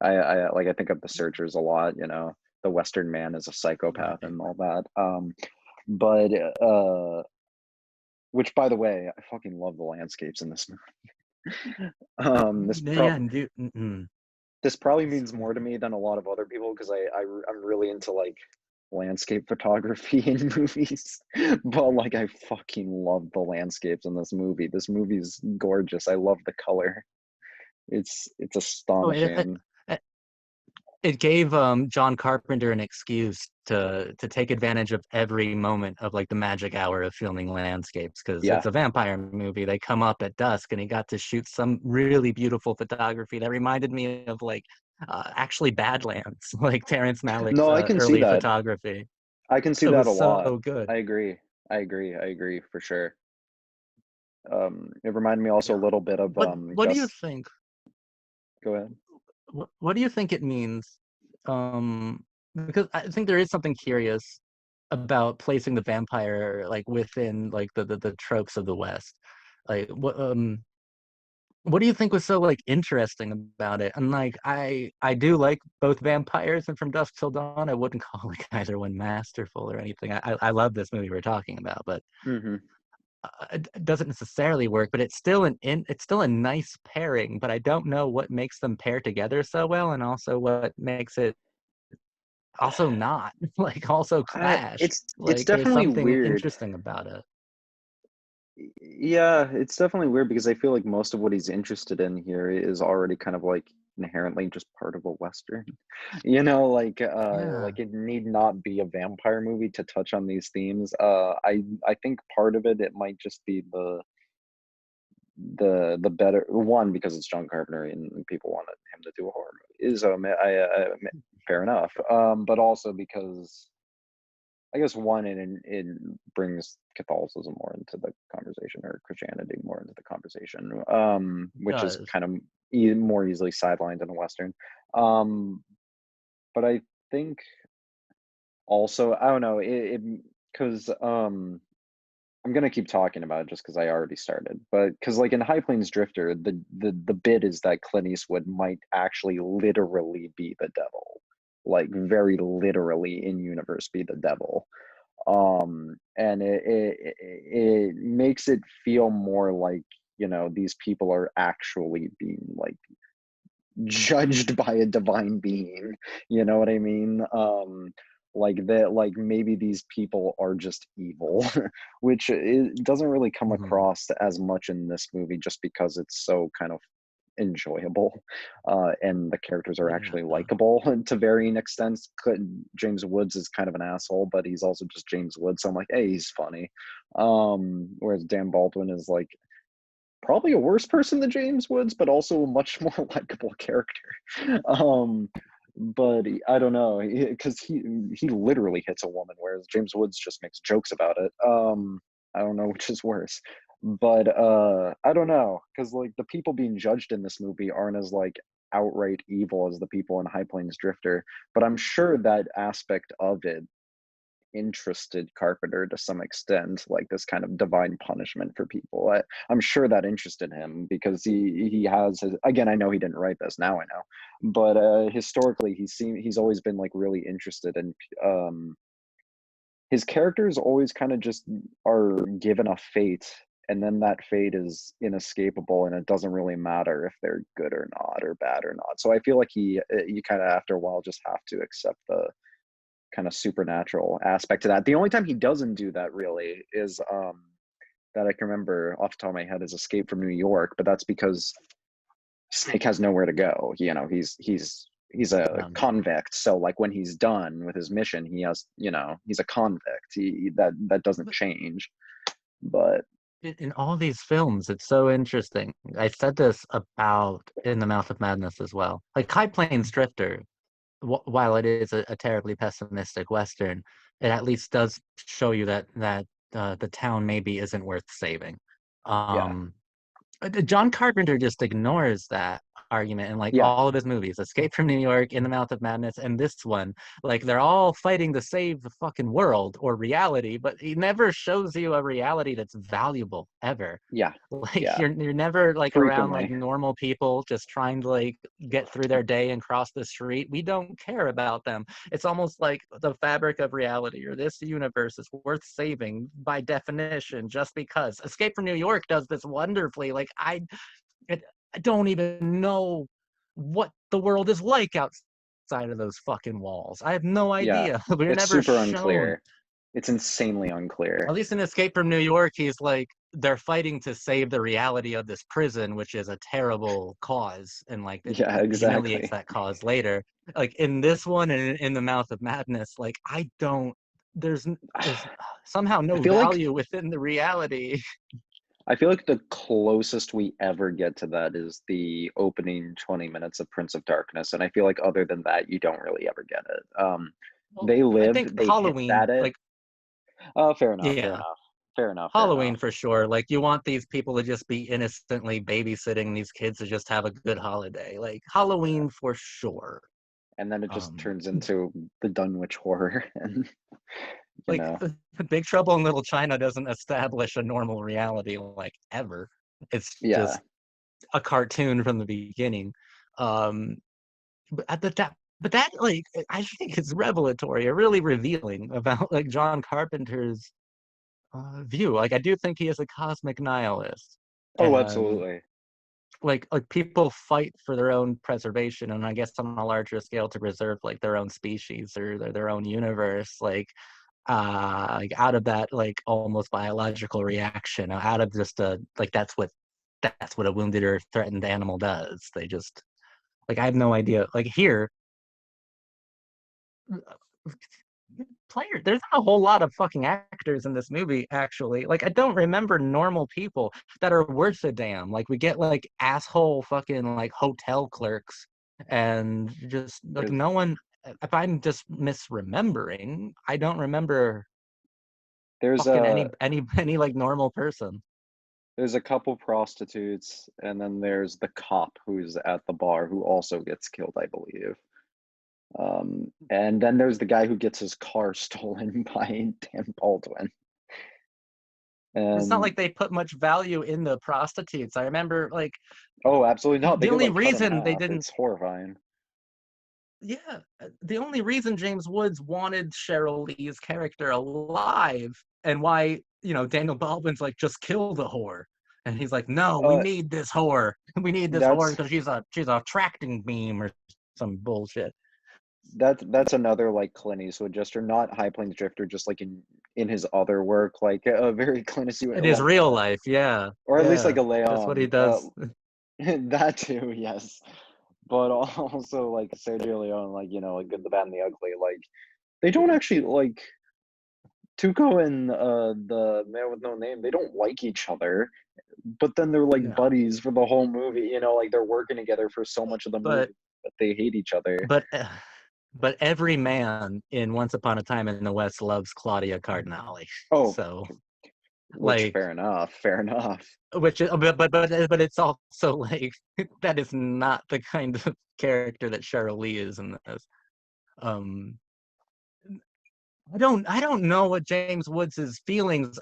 I think of The Searchers a lot, the Western man is a psychopath Right. and all that. But which by the way, I fucking love the landscapes in this movie. Yeah, and dude, mm-mm. This probably means more to me than a lot of other people because I'm really into like landscape photography in movies. But like I fucking love the landscapes in this movie. This movie's gorgeous. I love the color. It's Oh, astonishing. it gave John Carpenter an excuse to take advantage of every moment of like the magic hour of filming landscapes because Yeah. it's a vampire movie. They come up at dusk, and he got to shoot some really beautiful photography that reminded me of like actually Badlands, like Terrence Malick's No, I can see early that. photography. I can see It that was a lot. so good. I agree. I agree for sure. It reminded me also a Yeah. little bit of What do you Gus. think? Go ahead. What do you think it means? Because I think there is something curious about placing the vampire like within like the tropes of the West. Like what do you think was so like interesting about it? And like I do like both vampires and From Dusk Till Dawn. I wouldn't call like either one masterful or anything. I love this movie we're talking about, but Hmm. it doesn't necessarily work. But it's still a nice pairing. But I don't know what makes them pair together so well, and also what makes it also not like also clash. It's Like there's definitely something weird. interesting about it. Yeah, it's definitely weird because I feel like most of what he's interested in here is already kind of like inherently just part of a Western. Yeah, Like it need not be a vampire movie to touch on these themes. I think part of it might just be the better one because it's John Carpenter and people wanted him to do a horror movie. Fair enough. But also because I guess one, it brings Catholicism more into the conversation, or Christianity more into the conversation, it which is does. kind of more easily sidelined in a Western. But I think also, I don't know, it because I'm gonna keep talking about it just because I already started, but because like in High Plains Drifter, the bit is that Clint Eastwood might actually literally be the devil, like very literally in universe be the devil. And it makes it feel more like, these people are actually being like judged by a divine being, you know what I mean? Like that, like maybe these people are just evil, which it doesn't really come Mhm. across as much in this movie just because it's so kind of enjoyable, and the characters are Yeah. actually likable to varying extents. James Woods is kind of an asshole, but he's also just James Woods, so I'm like, hey, he's funny. Whereas Dan Baldwin is like probably a worse person than James Woods, but also a much more likable character. Um, I don't know, because he literally hits a woman, whereas James Woods just makes jokes about it. I don't know which is worse, but I don't know, because like the people being judged in this movie aren't as like outright evil as the people in High Plains Drifter, but I'm sure that aspect of it interested Carpenter to some extent, like this kind of divine punishment for people. I'm sure that interested him because he has his, again. I know he didn't write this. Now I know, but historically, he's always been like really interested in. His characters always kind of just are given a fate, and then that fate is inescapable, and it doesn't really matter if they're good or not, or bad or not. So I feel like you kind of after a while just have to accept the kind of supernatural aspect to that. The only time he doesn't do that really is that I can remember off the top of my head is Escape from New York, but that's because Snake has nowhere to go. He's a Yeah. convict, so like when he's done with his mission, he's a convict. That doesn't But change. But in all these films, it's so interesting. I said this about In the Mouth of Madness as well. Like High Plains Drifter, while it is a terribly pessimistic Western, it at least does show you that the town maybe isn't worth saving. yeah, Um, John Carpenter just ignores that argument in like yeah, all of his movies. Escape from New York, In the Mouth of Madness, and this one. Like they're all fighting to save the fucking world or reality, but he never shows you a reality that's valuable ever. yeah, Like yeah. you're never like around like Frequently, normal people just trying to like get through their day and cross the street. We don't care about them. It's almost like the fabric of reality or this universe is worth saving by definition just because. Escape from New York does this wonderfully. I don't even know what the world is like outside of those fucking walls. I have no yeah. idea. We're It's never super shown. unclear. It's insanely unclear. At least in Escape from New York, he's like they're fighting to save the reality of this prison, which is a terrible cause, and like it Yeah, humiliates exactly. that cause later. Like in this one and in the Mouth of Madness, like I don't. There's somehow I no feel like value within the reality. I feel like the closest we ever get to that is the opening 20 minutes of Prince of Darkness, and I feel like other than that, you don't really ever get it. Well, They I think lived, they hit Halloween, at it. like Oh, fair enough, fair yeah, enough, fair enough, fair Halloween enough. for sure. Like you want these people to just be innocently babysitting these kids to just have a good holiday. Like Yeah. Halloween for sure. And then it just Um, turns into the Dunwich horror, and you like know, Big Trouble in Little China doesn't establish a normal reality like ever. It's yeah, just a cartoon from the beginning. Um, but at the top, but that like I think is revelatory or really revealing about like John Carpenter's view. Like I do think he is a cosmic nihilist, oh, and absolutely, like people fight for their own preservation, and I guess on a larger scale to preserve like their own species or their own universe. Like like out of that like almost biological reaction, out of just a like that's what a wounded or threatened animal does. They just like I have no idea. Like here, player there's not a whole lot of fucking actors in this movie actually. Like I don't remember normal people that are worth a damn. Like we get like asshole fucking like hotel clerks and just like There's no one. If I'm just misremembering, I don't remember there's fucking a any like normal person. there's a couple prostitutes, and then there's the cop who's at the bar who also gets killed, I believe. And then there's the guy who gets his car stolen by Dan Baldwin. It's not And like they put much value in the prostitutes. I remember like oh, absolutely not. They the get only like cut in reason they half. didn't It's horrifying. yeah, the only reason James Woods wanted Cheryl Lee's character alive and why, Daniel Baldwin's like, just kill the whore. And he's like, no, we Uh, need this whore. We need this whore that's because she's a attracting beam or some bullshit. that's another like Clint Eastwood gesture, not High Plains Drifter, just like in his other work, like a very Clint Eastwood, In his like real life, yeah. or at least like Yeah. a That's what he Leon. does. That too, yes. But also like Sergio Leone, like like Good, the Bad, and the Ugly. Like they don't actually like Tuco and the Man with No Name. They don't like each other, but then they're like No. buddies for the whole movie. Like they're working together for so much of the But movie, but they hate each other. but but every man in Once Upon a Time in the West loves Claudia Cardinale. Oh, So which like fair enough, fair enough. which but it's also like that is not the kind of character that Cheryl Lee is in this. Um I don't know what James Woods's feelings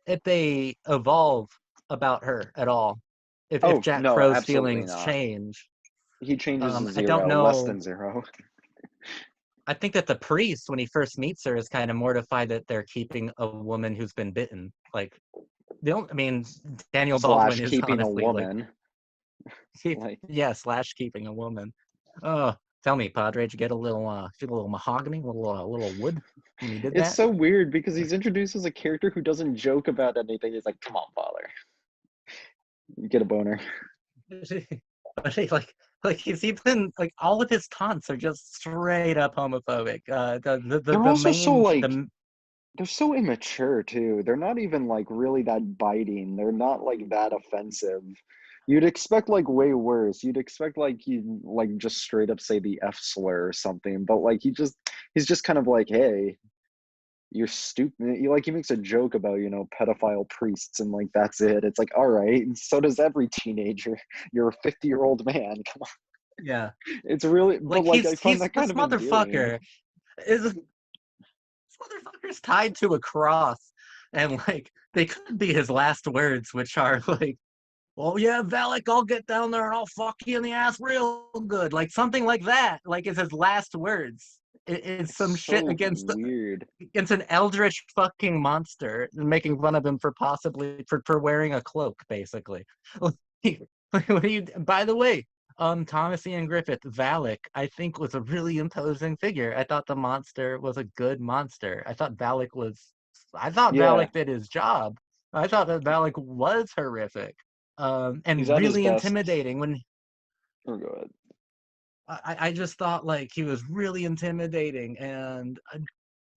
if they evolve about her at all. If Oh Jack no, Crow's absolutely feelings not. change. He changes to I don't zero, less know. than zero. I think that the priest, when he first meets her, is kind of mortified that they're keeping a woman who's been bitten. Like, I mean, Daniel Slash Baldwin is keeping a honestly like, woman. Like yeah, slash keeping a woman. Oh, tell me, Padre, did you get a little mahogany, a little wood when he did it's that? so weird because he's introduced as a character who doesn't joke about anything. He's like, come on, father. You get a boner. But he's even like all of his taunts are just straight up homophobic. They're The also so main like the they're so immature too. They're not even like really that biting. They're not like that offensive. You'd expect like way worse. You'd expect like he like just straight up say the F slur or something, but like he's just kind of like, hey, you're stupid. He makes a joke about, pedophile priests and like that's it. It's like, all right, and so does every teenager. You're a 50-year-old man. Come on. yeah, It's really but like like I find he's that kind this of endearing. motherfucker is this motherfucker's tied to a cross, and like they could be his last words, which are like, "Oh yeah, Valak, I'll get down there and I'll fuck you in the ass real good," like something like that. Like is his last words. It's It's some shit so weird. against an eldritch fucking monster, making fun of him for possibly for wearing a cloak, basically. What do you? By the way, Thomas Ian Griffith, Valak, I think was a really imposing figure. I thought the monster was a good monster. I thought Yeah, Valak did his job. I thought that Valak was horrific, he's and at his really best. intimidating. When Oh, go ahead. I just thought like he was really intimidating, and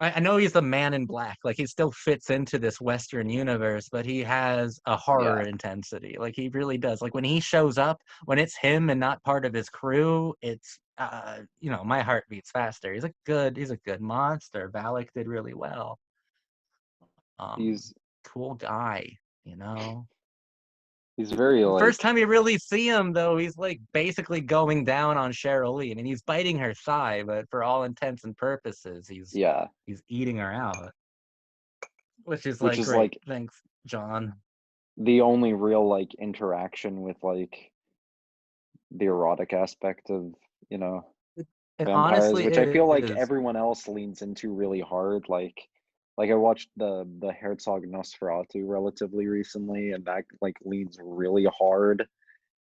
I know he's the man in black. Like he still fits into this Western universe, but he has a horror Yeah, intensity. Like he really does. Like when he shows up, when it's him and not part of his crew, it's my heart beats faster. He's a good monster. Valak did really well. Um, he's cool guy, you know. he's very The first like time you really see him, though, he's like basically going down on Cheryl Lee. I mean, he's biting her thigh, but for all intents and purposes, yeah, he's eating her out. Which is which like, is great. like Thanks, John. the only real like interaction with like the erotic aspect of, you know, And vampires, honestly, which I feel it like is. everyone else leans into really hard. Like I watched the Herzog Nosferatu relatively recently, and that like leans really hard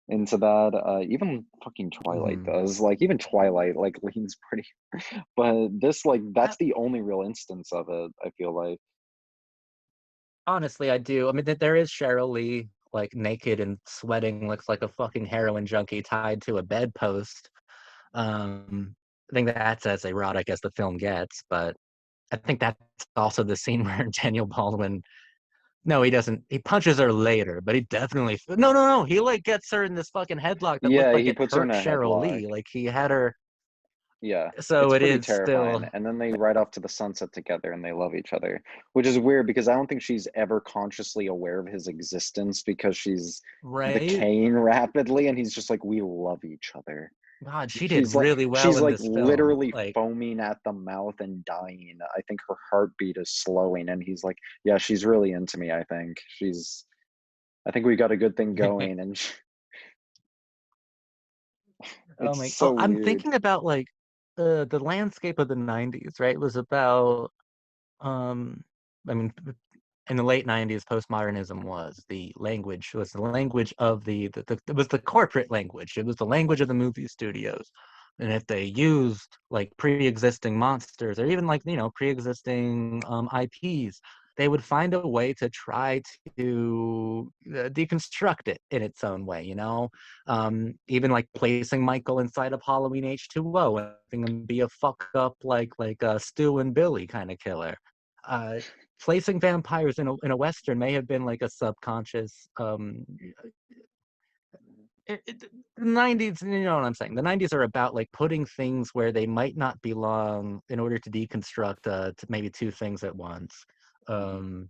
into that. Even fucking Twilight Mhm. does. Like even Twilight like leans pretty, but this like I that's the only real instance of it. I feel like. honestly, I do. I mean, there is Cheryl Lee, like, naked and sweating, looks like a fucking heroin junkie tied to a bedpost. I think that's as erotic as the film gets, but I think that's also the scene where Daniel Baldwin no, he doesn't. He punches her later, but he definitely no, no, no. He like gets her in this fucking headlock that looked Yeah, like he it puts her in hurt a Cheryl headlock. Lee. Like he had her. Yeah, So it's it pretty is still terrifying. And then they ride off to the sunset together and they love each other, which is weird because I don't think she's ever consciously aware of his existence because she's right. decaying rapidly and he's just like, we love each other. God, she did She's like really well she's in like this film. literally Like, foaming at the mouth and dying. I think her heartbeat is slowing and he's like, yeah, she's really into me, I think. I think we got a good thing going and oh it's my, so oh, I'm weird. thinking about like the landscape of the '90s. Right, it was about um, I mean, in the late '90s, postmodernism was the language of the it was the corporate language. It was the language of the movie studios. And if they used like pre-existing monsters or even like pre-existing IPs, they would find a way to try to deconstruct it in its own way. Even like placing Michael inside of Halloween H2O and having him be a fuck up like Stu and Billy kind of killer. Uh, Placing vampires in a western may have been like a subconscious the 90s, you know what I'm saying. The 90s are about like putting things where they might not belong in order to deconstruct to maybe two things at once. Mhm. um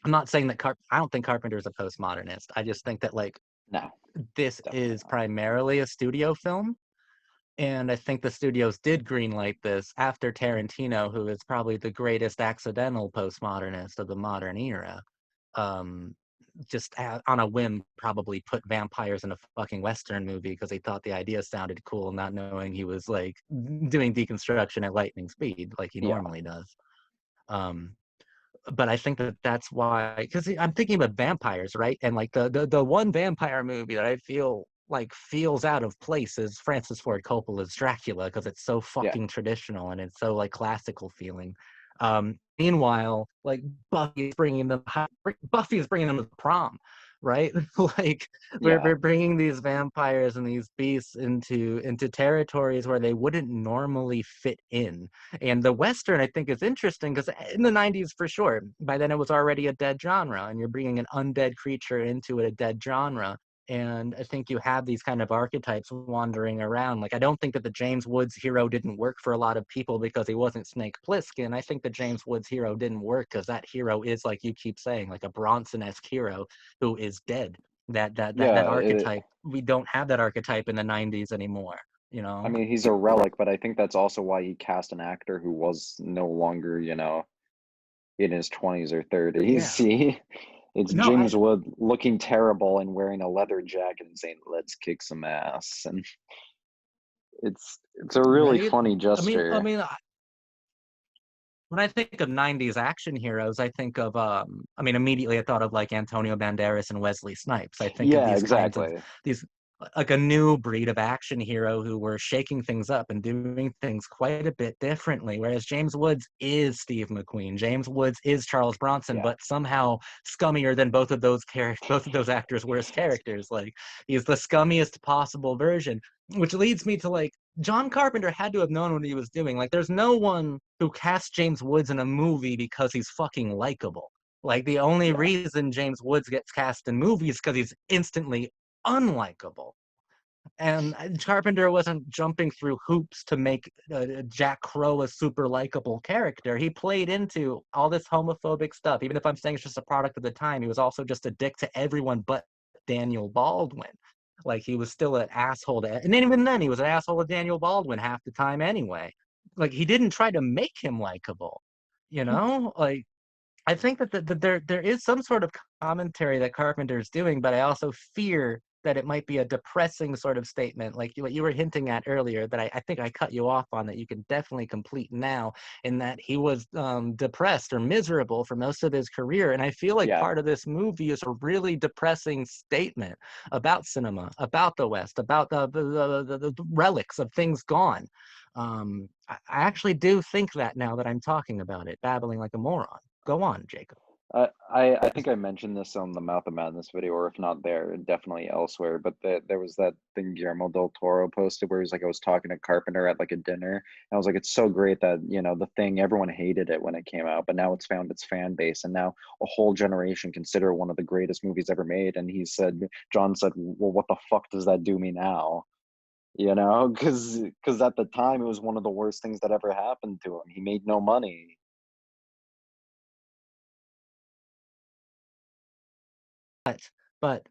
I'm not saying that I don't think Carpenter is a postmodernist. I just think that like No, this definitely is not. primarily a studio film. And I think the studios did greenlight this after Tarantino, who is probably the greatest accidental postmodernist of the modern era. Um, just on a whim, probably put vampires in a fucking Western movie because he thought the idea sounded cool, not knowing he was like doing deconstruction at lightning speed, like he Yeah. normally does. Um, but I think that that's why, because I'm thinking about vampires, right? And like the one vampire movie that I feel like feels out of place is Francis Ford Coppola's Dracula because it's so Yeah. fucking traditional and it's so like classical feeling. Meanwhile, like Buffy is bringing them to prom, right? Like Yeah. we're bringing these vampires and these beasts into territories where they wouldn't normally fit in. And the Western, I think, is interesting because in the 90s, for sure, by then it was already a dead genre, and you're bringing an undead creature into a dead genre. And I think you have these kind of archetypes wandering around. Like, I don't think that the James Woods hero didn't work for a lot of people because he wasn't Snake Plissken. I think the James Woods hero didn't work because that hero is, like you keep saying, like a Bronson-esque hero who is dead. That Yeah, archetype, we don't have that archetype in the 90s anymore, you I know? mean, he's a relic, but I think that's also why he cast an actor who was no longer, in his 20s or 30s. Yeah. It's No, James Wood looking terrible and wearing a leather jacket and saying, "Let's kick some ass." And it's a really right? funny I mean, I gesture. mean, when I think of '90s action heroes, I think of I mean, immediately I thought of like Antonio Banderas and Wesley Snipes. I think of Yeah, these kinds of exactly. these like a new breed of action hero who were shaking things up and doing things quite a bit differently. Whereas James Woods is Steve McQueen, James Woods is Charles Bronson, Yeah. but somehow scummier than both of those actors' worst characters. Like he's the scummiest possible version, which leads me to like John Carpenter had to have known what he was doing. Like, there's no one who casts James Woods in a movie because he's fucking likable. Like, the only Yeah. reason James Woods gets cast in movies is because he's instantly unlikable. And Carpenter wasn't jumping through hoops to make Jack Crow a super likable character. He played into all this homophobic stuff. Even if I'm saying it's just a product of the time, he was also just a dick to everyone but Daniel Baldwin. Like he was still an asshole to, and then even then he was an asshole to Daniel Baldwin half the time anyway. Like he didn't try to make him likable, you know? Like I think that there is some sort of commentary that Carpenter's doing, but I also fear that it might be a depressing sort of statement, like what you were hinting at earlier, that I think I cut you off on, that you can definitely complete now, in that he was depressed or miserable for most of his career. And I feel like Yeah. part of this movie is a really depressing statement about cinema, about the West, about the relics of things gone. I actually do think that now that I'm talking about it, babbling like a moron. Go on, Jacob. I think I mentioned this on the Mouth of Madness video, or if not there, definitely elsewhere. But there was that thing Guillermo del Toro posted where he's like, I was talking to Carpenter at like a dinner, and I was like, it's so great that the thing, everyone hated it when it came out, but now it's found its fan base, and now a whole generation consider it one of the greatest movies ever made. And John said, well, what the fuck does that do me now? Because at the time it was one of the worst things that ever happened to him. He made no money. But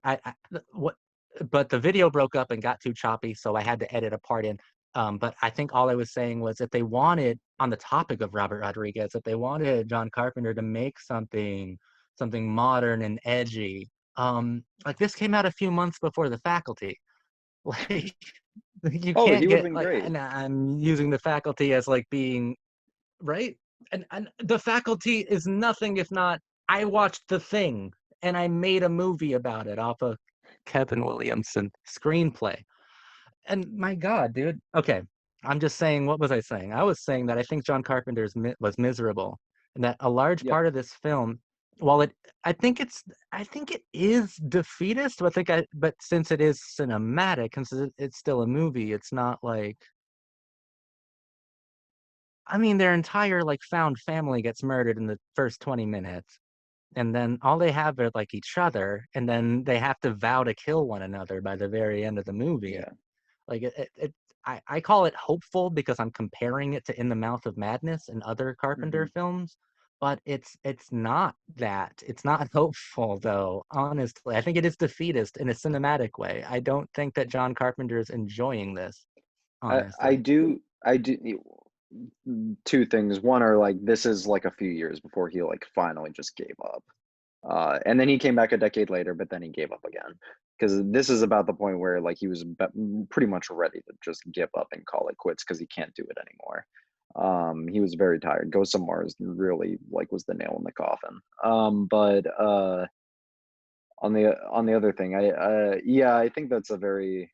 what? But the video broke up and got too choppy, so I had to edit a part in. But I think all I was saying was, if they wanted, on the topic of Robert Rodriguez, if they wanted John Carpenter to make something modern and edgy, like this came out a few months before The Faculty. Like you Oh, can't he would have get been like, great. and I'm using The Faculty as like being right, and The Faculty is nothing if not, I watched The Thing and I made a movie about it off of Kevin Williamson screenplay. And my God, dude. Okay, I'm just saying. What was I saying? I was saying that I think John Carpenter's was miserable, and that a large Yep. part of this film, while I think it is defeatist, but since it is cinematic, and since it's still a movie, it's not like, I mean, their entire like found family gets murdered in the first 20 minutes, and then all they have are like each other, and then they have to vow to kill one another by the very end of the movie. Yeah. Like I call it hopeful because I'm comparing it to In the Mouth of Madness and other Carpenter Hmm. films, but it's not that. It's not hopeful though, honestly. I think it is defeatist in a cinematic way. I don't think that John Carpenter is enjoying this, I honestly. do two things. One are like this is like a few years before he like finally just gave up. And then he came back a decade later, but then he gave up again. Because this is about the point where like he was pretty much ready to just give up and call it quits because he can't do it anymore. He was very tired. Ghost of Mars really like was the nail in the coffin. But on the other thing, yeah, I think that's a very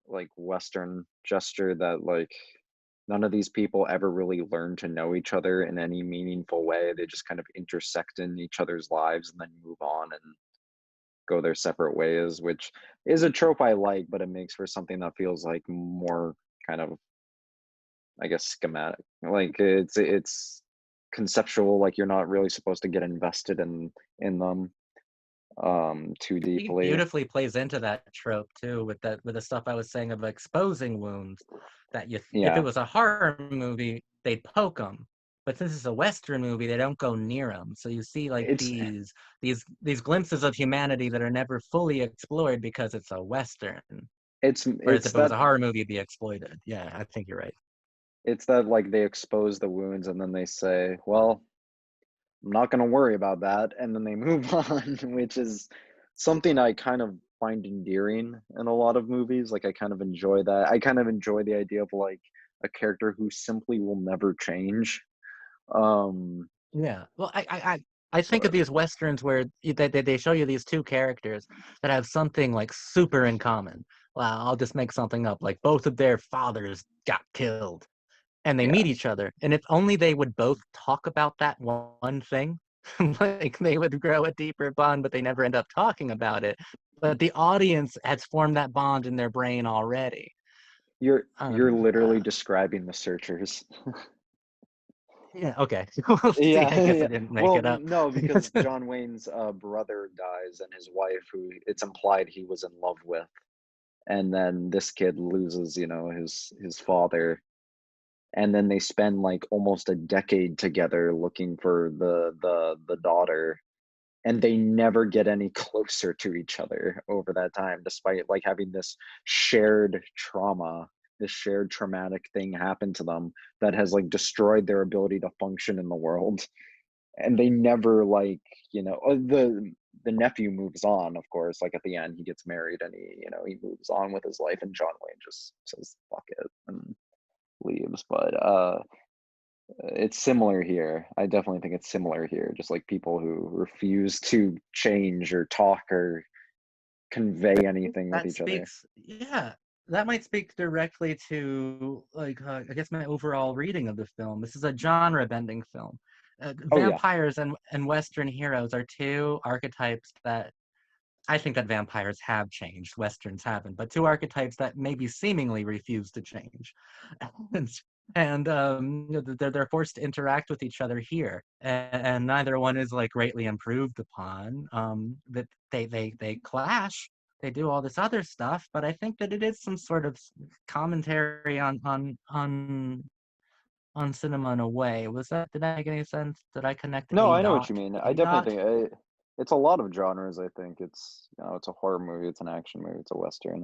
like Western gesture that like none of these people ever really learn to know each other in any meaningful way. They just kind of intersect in each other's lives and then move on and go their separate ways, which is a trope I like, but it makes for something that feels like more kind of, I guess, schematic. Like it's conceptual, like you're not really supposed to get invested in them too He deeply. beautifully plays into that trope too, with the stuff I was saying of exposing wounds. That if it Yeah. was a horror movie, they'd poke them, but since it's a Western movie, they don't go near them. So you see like It's these glimpses of humanity that are never fully explored because it's a Western. Whereas it's if it was that a horror movie, it'd be exploited. Yeah, I think you're right. it's that like they expose the wounds and then they say, well, I'm not going to worry about that. And then they move on, which is something I kind of find endearing in a lot of movies. Like, I kind of enjoy that. I kind of enjoy the idea of like a character who simply will never change. Um, Yeah. Well, I think of so, these westerns where they show you these two characters that have something like super in common. Well, I'll just make something up. Like both of their fathers got killed, and they yeah, meet each other. And if only they would both talk about that one thing, like they would grow a deeper bond, but they never end up talking about it. But the audience has formed that bond in their brain already. you're Um, literally uh, describing the searchers. yeah, okay. We'll see. Yeah, I guess I yeah. didn't make Well, it up. no, because John Wayne's brother dies and his wife, who it's implied he was in love with, and then this kid loses, his father, and then they spend like almost a decade together looking for the daughter, and they never get any closer to each other over that time, despite like having this shared trauma, this shared traumatic thing happen to them that has like destroyed their ability to function in the world. And they never like, the the nephew moves on, of course. Like at the end, he gets married and he moves on with his life, and John Wayne just says fuck it and leaves. But it's similar here. I definitely think it's similar here. Just like people who refuse to change or talk or convey anything with That each other. speaks, yeah, that might speak directly to like I guess my overall reading of the film. This is a genre bending film. Oh yeah, Vampires and Western heroes are two archetypes that I think that vampires have changed, Westerns haven't, but two archetypes that maybe seemingly refuse to change. and they're forced to interact with each other here, and neither one is like greatly improved upon. That they clash, they do all this other stuff, but I think that it is some sort of commentary on cinema in a way. Did that make any sense? Did I connect no, a I know what dot? you mean. I A definitely dot? think it's a lot of genres. I think it's a horror movie, it's an action movie, it's a western.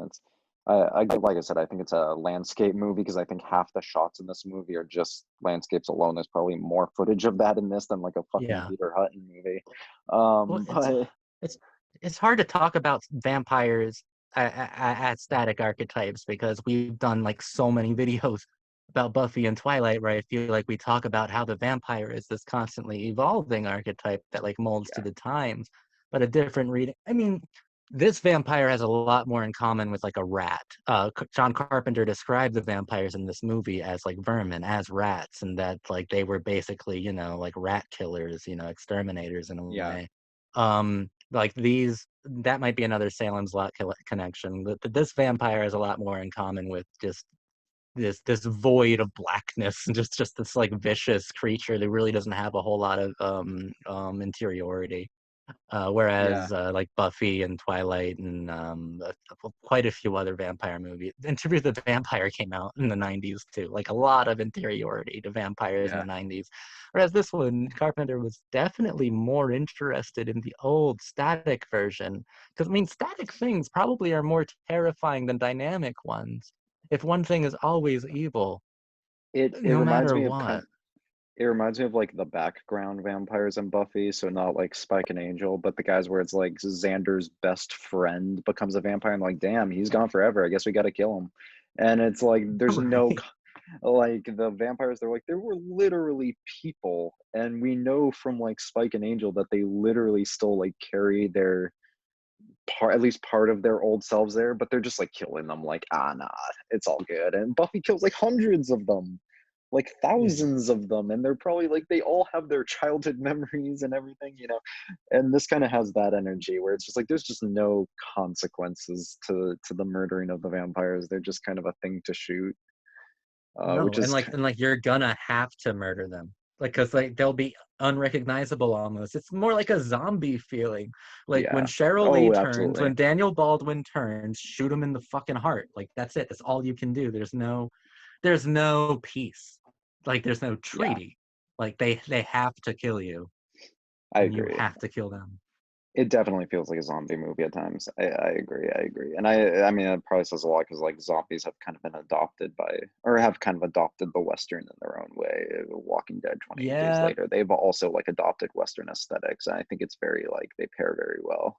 Like I said, I think it's a landscape movie because I think half the shots in this movie are just landscapes alone. There's probably more footage of that in this than like a fucking Yeah. Peter Hutton movie. Well, But it's it's hard to talk about vampires as static archetypes because we've done like so many videos about Buffy and Twilight where I feel like we talk about how the vampire is this constantly evolving archetype that like molds to yeah, the times, but a different reading. I mean, this vampire has a lot more in common with like a rat. John Carpenter described the vampires in this movie as like vermin, as rats, and that like they were basically, like rat killers, exterminators in a yeah, way. Like these, that might be another Salem's Lot connection. This vampire has a lot more in common with just this void of blackness and just this like vicious creature that really doesn't have a whole lot of interiority. yeah, Whereas like Buffy and Twilight and quite a few other vampire movies. Interview with the Vampire came out in the 90s too. Like a lot of interiority to vampires in the yeah. 90s. Whereas this one, Carpenter was definitely more interested in the old static version. Because I mean, static things probably are more terrifying than dynamic ones. If one thing is always evil, It no reminds matter me of what. like the background vampires in Buffy, so not like Spike and Angel, but the guys where it's like Xander's best friend becomes a vampire and like, damn, he's gone forever. I guess we got to kill him. And it's like there's no Right. like the vampires, they're like there were literally people, and we know from like Spike and Angel that they literally still like carry their part, at least part of their old selves there, but they're just like killing them like, ah nah, it's all good. And Buffy kills like hundreds of them, like Yeah. thousands of them, and they're probably like they all have their childhood memories and everything. And this kind of has that energy where it's just like there's just no consequences to the murdering of the vampires. They're just kind of a thing to shoot, No, which and is like you're gonna have to murder them. Like, cause like they'll be unrecognizable almost. It's more like a zombie feeling. Like when yeah. Cheryl Lee Oh turns, absolutely. when Daniel Baldwin turns, shoot him in the fucking heart. Like that's it. That's all you can do. There's no peace. Like there's no Yeah, treaty. Like they have to kill you I and you agree. have to kill them. It definitely feels like a zombie movie at times. I agree. I agree. And I mean, it probably says a lot because like zombies have kind of been adopted by, or have kind of adopted the Western in their own way. Walking Dead 28 Days Yeah, Later, they've also like adopted Western aesthetics. And I think it's very like they pair very well,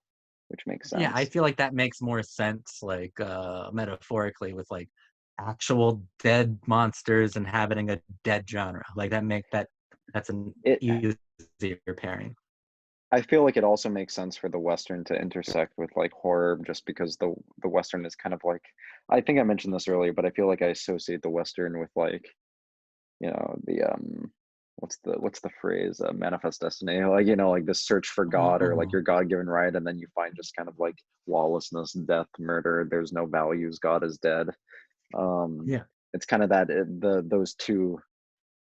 which makes yeah, I sense. feel like that makes more sense, like metaphorically, with like actual dead monsters inhabiting a dead genre. Like that's an It, easier pairing. I feel like it also makes sense for the Western to intersect with like horror just because the Western is kind of like, I think I mentioned this earlier, but I feel like I associate the Western with like the what's the phrase, manifest destiny, like like this search for God or like Oh, your god-given right, and then you find just kind of like lawlessness, death, murder, there's no values, God is dead. um yeah. it's kind of that those two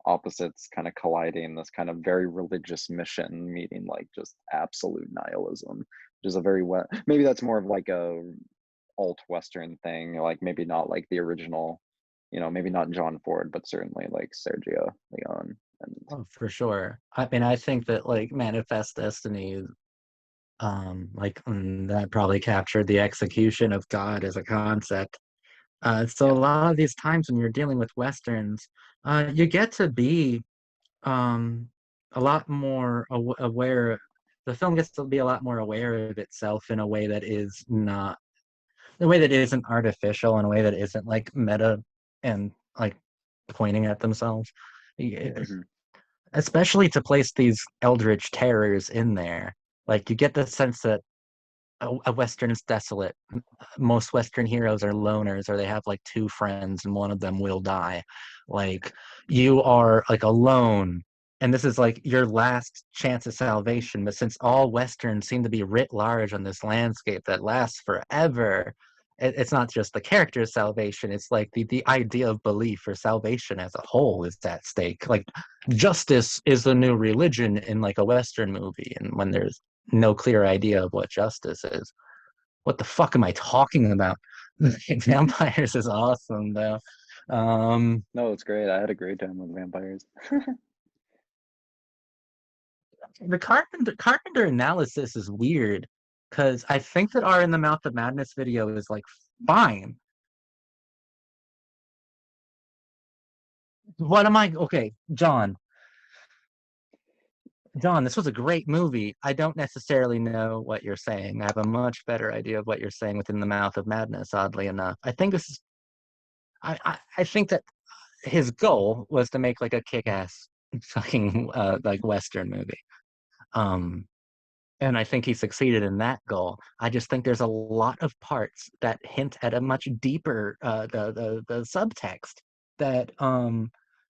opposites kind of colliding, this kind of very religious mission meeting like just absolute nihilism, which is a very maybe that's more of like a alt western thing, like maybe not like the original, maybe not John Ford, but certainly like Sergio Leone. And Oh, for sure. I mean, I think that like Manifest Destiny, that probably captured the execution of God as a concept. So a yeah, lot of these times when you're dealing with Westerns, you get to be um, a lot more aware the film gets to be a lot more aware of itself in a way that is not in a way that isn't artificial, in a way that isn't like meta and like pointing at themselves. Yeah, Hmm. especially to place these eldritch terrors in there. Like you get the sense that a Western is desolate. Most Western heroes are loners, or they have like two friends, and one of them will die. Like you are like alone, and this is like your last chance of salvation. But since all Westerns seem to be writ large on this landscape that lasts forever, it's not just the character's salvation. It's like the idea of belief or salvation as a whole is at stake. Like justice is the new religion in like a Western movie, and when there's no clear idea of what justice is. What the fuck am I talking about? Vampires is awesome though. Um, No, it's great. I had a great time with vampires. the Carpenter analysis is weird because I think that our In the Mouth of Madness video is like fine. What am I? Okay, John. John, this was a great movie. I don't necessarily know what you're saying. I have a much better idea of what you're saying within the Mouth of Madness, oddly enough. I think this is I think that his goal was to make like a kick-ass fucking like Western movie. Um, and I think he succeeded in that goal. I just think there's a lot of parts that hint at a much deeper the subtext that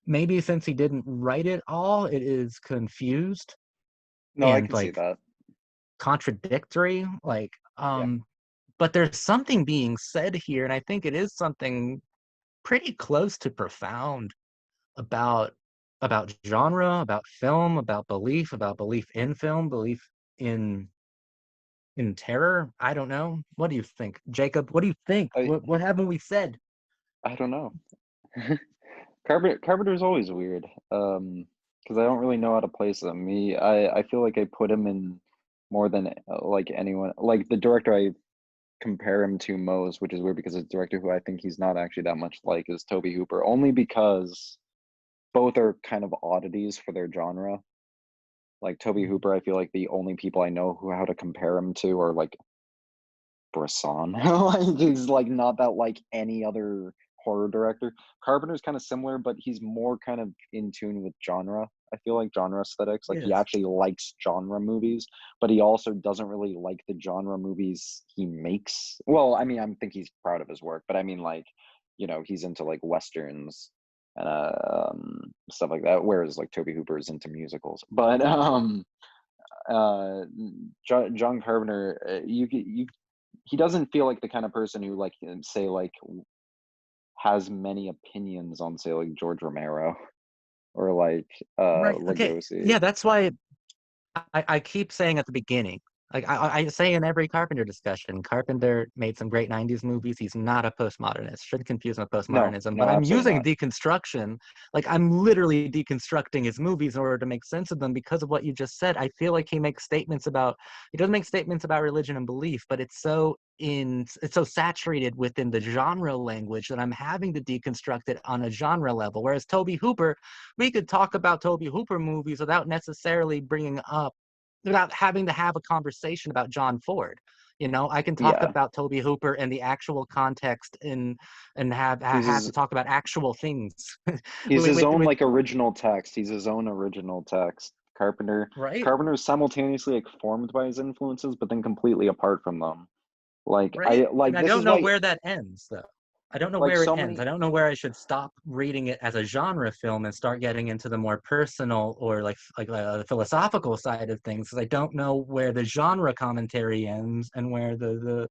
maybe since he didn't write it all, it is confused No, I and can see like that. contradictory. Yeah. But there's something being said here, and I think it is something pretty close to profound about genre, about belief in film, belief in terror. I don't know. What do you think, Jacob? What do you think? I What haven't we said? I don't know. Carpenter's always weird. Because I don't really know how to place him. I feel like I put him in more than like anyone. Like the director I compare him to most, which is weird because it's a director who I think he's not actually that much like, is Toby Hooper. Only because both are kind of oddities for their genre. Like Toby Hooper, I feel like the only people I know who how to compare him to are like Bresson. Like he's like not that like any other horror director. Carpenter's kind of similar, but he's more kind of in tune with genre. I feel like genre aesthetics. Like he Yes. actually likes genre movies, but he also doesn't really like the genre movies he makes. Well, I mean, I think he's proud of his work, but I mean, like, he's into like westerns and stuff like that. Whereas like Toby Hooper is into musicals, but uh, John Carpenter, you he doesn't feel like the kind of person who like say like has many opinions on say like George Romero or like Right. Okay. Lugosi. Yeah, that's why I keep saying at the beginning, like I say in every Carpenter discussion, Carpenter made some great 90s movies. He's not a postmodernist. Should confuse him with No, postmodernism. But no, I'm absolutely using not. deconstruction, like I'm literally deconstructing his movies in order to make sense of them because of what you just said. I feel like he doesn't make statements about religion and belief, but it's so saturated within the genre language that I'm having to deconstruct it on a genre level. Whereas Toby Hooper, we could talk about Toby Hooper movies without necessarily bringing up without having to have a conversation about John Ford. I can talk Yeah, about Toby Hooper and the actual context and he's have to his talk about actual things. he's his own With like original text. He's his own original text. right, Carpenter's simultaneously like formed by his influences, but then completely apart from them. Like right, I and like I this don't is know why where that ends though. I don't know like where it so ends. I many don't know where I should stop reading it as a genre film and start getting into the more personal or the philosophical side of things. 'Cause I don't know where the genre commentary ends and where the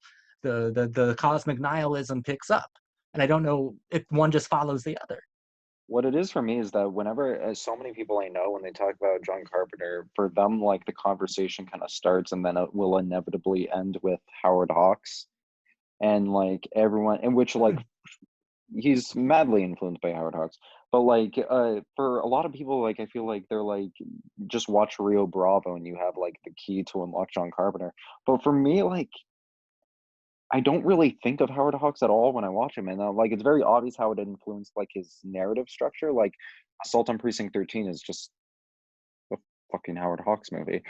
cosmic nihilism picks up, and I don't know if one just follows the other. what it is for me is that whenever so many people I know when they talk about John Carpenter, for them like the conversation kind of starts and then it will inevitably end with Howard Hawks and like everyone in which like Hmm. he's madly influenced by Howard Hawks. But like for a lot of people like I feel like they're like just watch Rio Bravo and you have like the key to unlock John Carpenter. But for me like I don't really think of Howard Hawks at all when I watch him, and like it's very obvious how it influenced like his narrative structure. Like Assault on Precinct 13 is just a fucking Howard Hawks movie.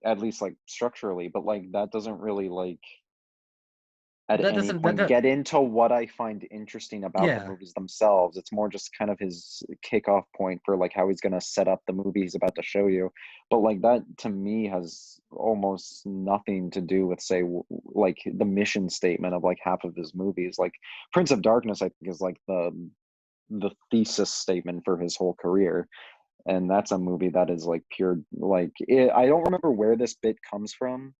At least like structurally, but like that doesn't really like at That any doesn't that, point that get into what I find interesting about the yeah. movies themselves. It's more just kind of his kickoff point for like how he's gonna set up the movie he's about to show you. But like that to me has almost nothing to do with say like the mission statement of like half of his movies. Like Prince of Darkness, I think is like the thesis statement for his whole career. And that's a movie that is like pure like I don't remember where this bit comes from,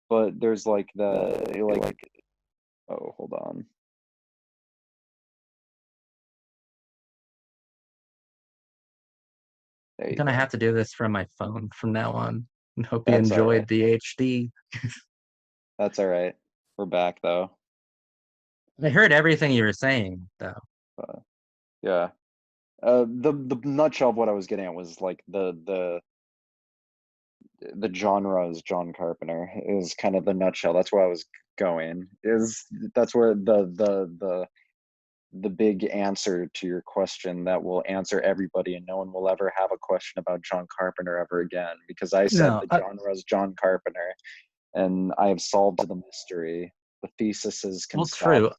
but there's like the like oh, hold on. There I'm you gonna have go. to do this from my phone from now on. Hope you That's all right. enjoyed the HD. That's all right. We're back though. I heard everything you were saying, though. But yeah. The nutshell of what I was getting at was like the genre is John Carpenter is kind of the nutshell. That's where I was going. Is that's where the big answer to your question that will answer everybody and no one will ever have a question about John Carpenter ever again because I said No, the genre is John Carpenter and I have solved the mystery. The theses can well, stop. true.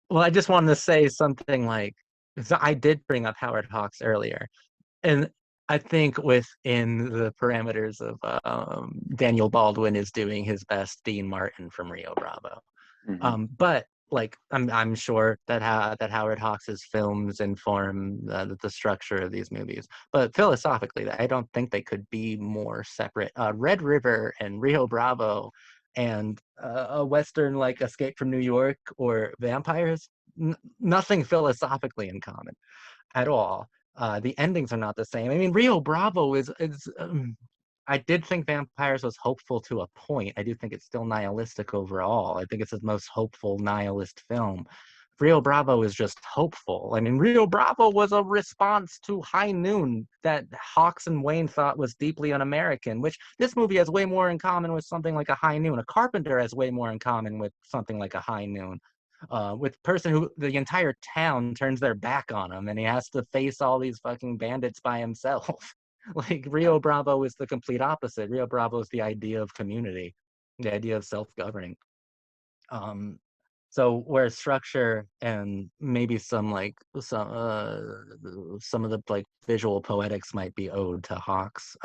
Well, I just wanted to say something like, so I did bring up Howard Hawks earlier, and I think within the parameters of Daniel Baldwin is doing his best Dean Martin from Rio Bravo. Mhm. But like I'm sure that Howard Hawks's films inform the structure of these movies. But philosophically, I don't think they could be more separate. Red River and Rio Bravo and a Western like Escape from New York or Vampires, nothing philosophically in common at all. The endings are not the same. I mean, Rio Bravo is. I did think Vampires was hopeful to a point. I do think it's still nihilistic overall. I think it's his most hopeful nihilist film. Rio Bravo is just hopeful. I mean, Rio Bravo was a response to High Noon that Hawks and Wayne thought was deeply un-American, which this movie has way more in common with something like a High Noon. A Carpenter has way more in common with something like a High Noon. With person who the entire town turns their back on him and he has to face all these fucking bandits by himself. Like Yeah. Rio Bravo is the complete opposite. Rio Bravo is the idea of community, the idea of self-governing. Um, so where structure and maybe some of the like visual poetics might be owed to Hawks.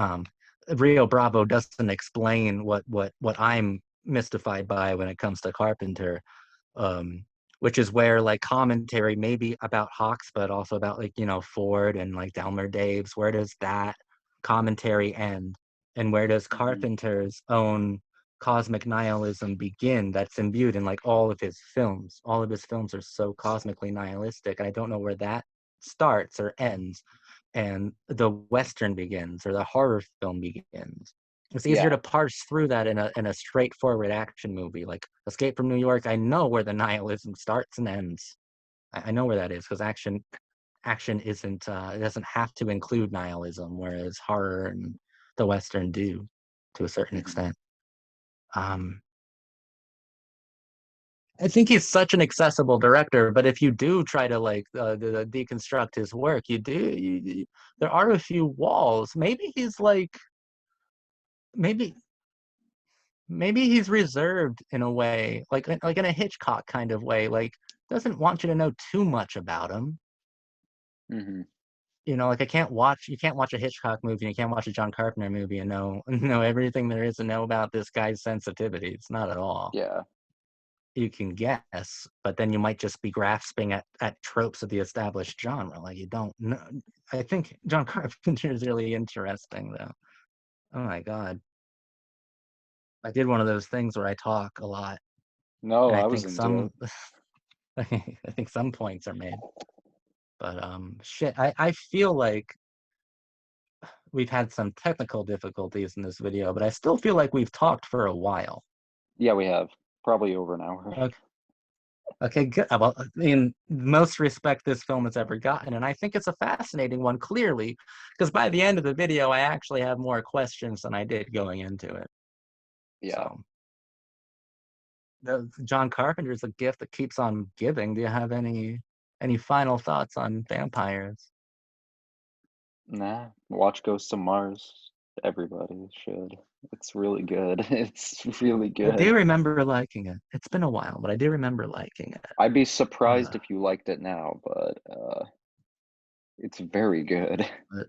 Rio Bravo doesn't explain what I'm mystified by when it comes to Carpenter, um, which is where like commentary maybe about Hawks, but also about like Ford and like Delmer Daves. Where does that commentary end, and where does Mhm. Carpenter's own cosmic nihilism begin? That's imbued in like all of his films. All of his films are so cosmically nihilistic, and I don't know where that starts or ends, and the Western begins or the horror film begins. It's easier Yeah. to parse through that in a straightforward action movie like Escape from New York. I know where the nihilism starts and ends. I know where that is because action isn't it doesn't have to include nihilism, whereas horror and the Western do to a certain Mhm. extent. Um, I think he's such an accessible director, but if you do try to like deconstruct his work, there are a few walls. Maybe maybe he's reserved in a way, like in a Hitchcock kind of way, like doesn't want you to know too much about him. Mhm. Like you can't watch a Hitchcock movie and you can't watch a John Carpenter movie and know know everything there is to know about this guy's sensitivity. It's not at all. Yeah. You can guess, but then you might just be grasping at tropes of the established genre. Like you don't know. I think John Carpenter is really interesting though. Oh my God. I did one of those things where I talk a lot No, and I I was think into it. some I think some points are made. But shit, I feel like we've had some technical difficulties in this video, but I still feel like we've talked for a while. Yeah, we have probably over an hour. Okay, okay, good. Well, in most respect this film has ever gotten, and I think it's a fascinating one, clearly, because by the end of the video, I actually have more questions than I did going into it. Yeah. So, John Carpenter is a gift that keeps on giving. Do you have any final thoughts on vampires? Nah, watch Ghosts of Mars. Everybody should. It's really good. It's really I do good. remember liking it. It's been a while, but I do remember liking it. I'd be surprised Uh, if you liked it now, but it's very good. but,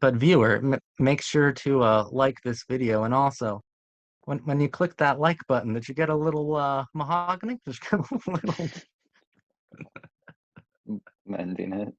but viewer, make sure to like this video, and also when you click that like button, did you get a little mahogany? Did you get a little? I'm ending it.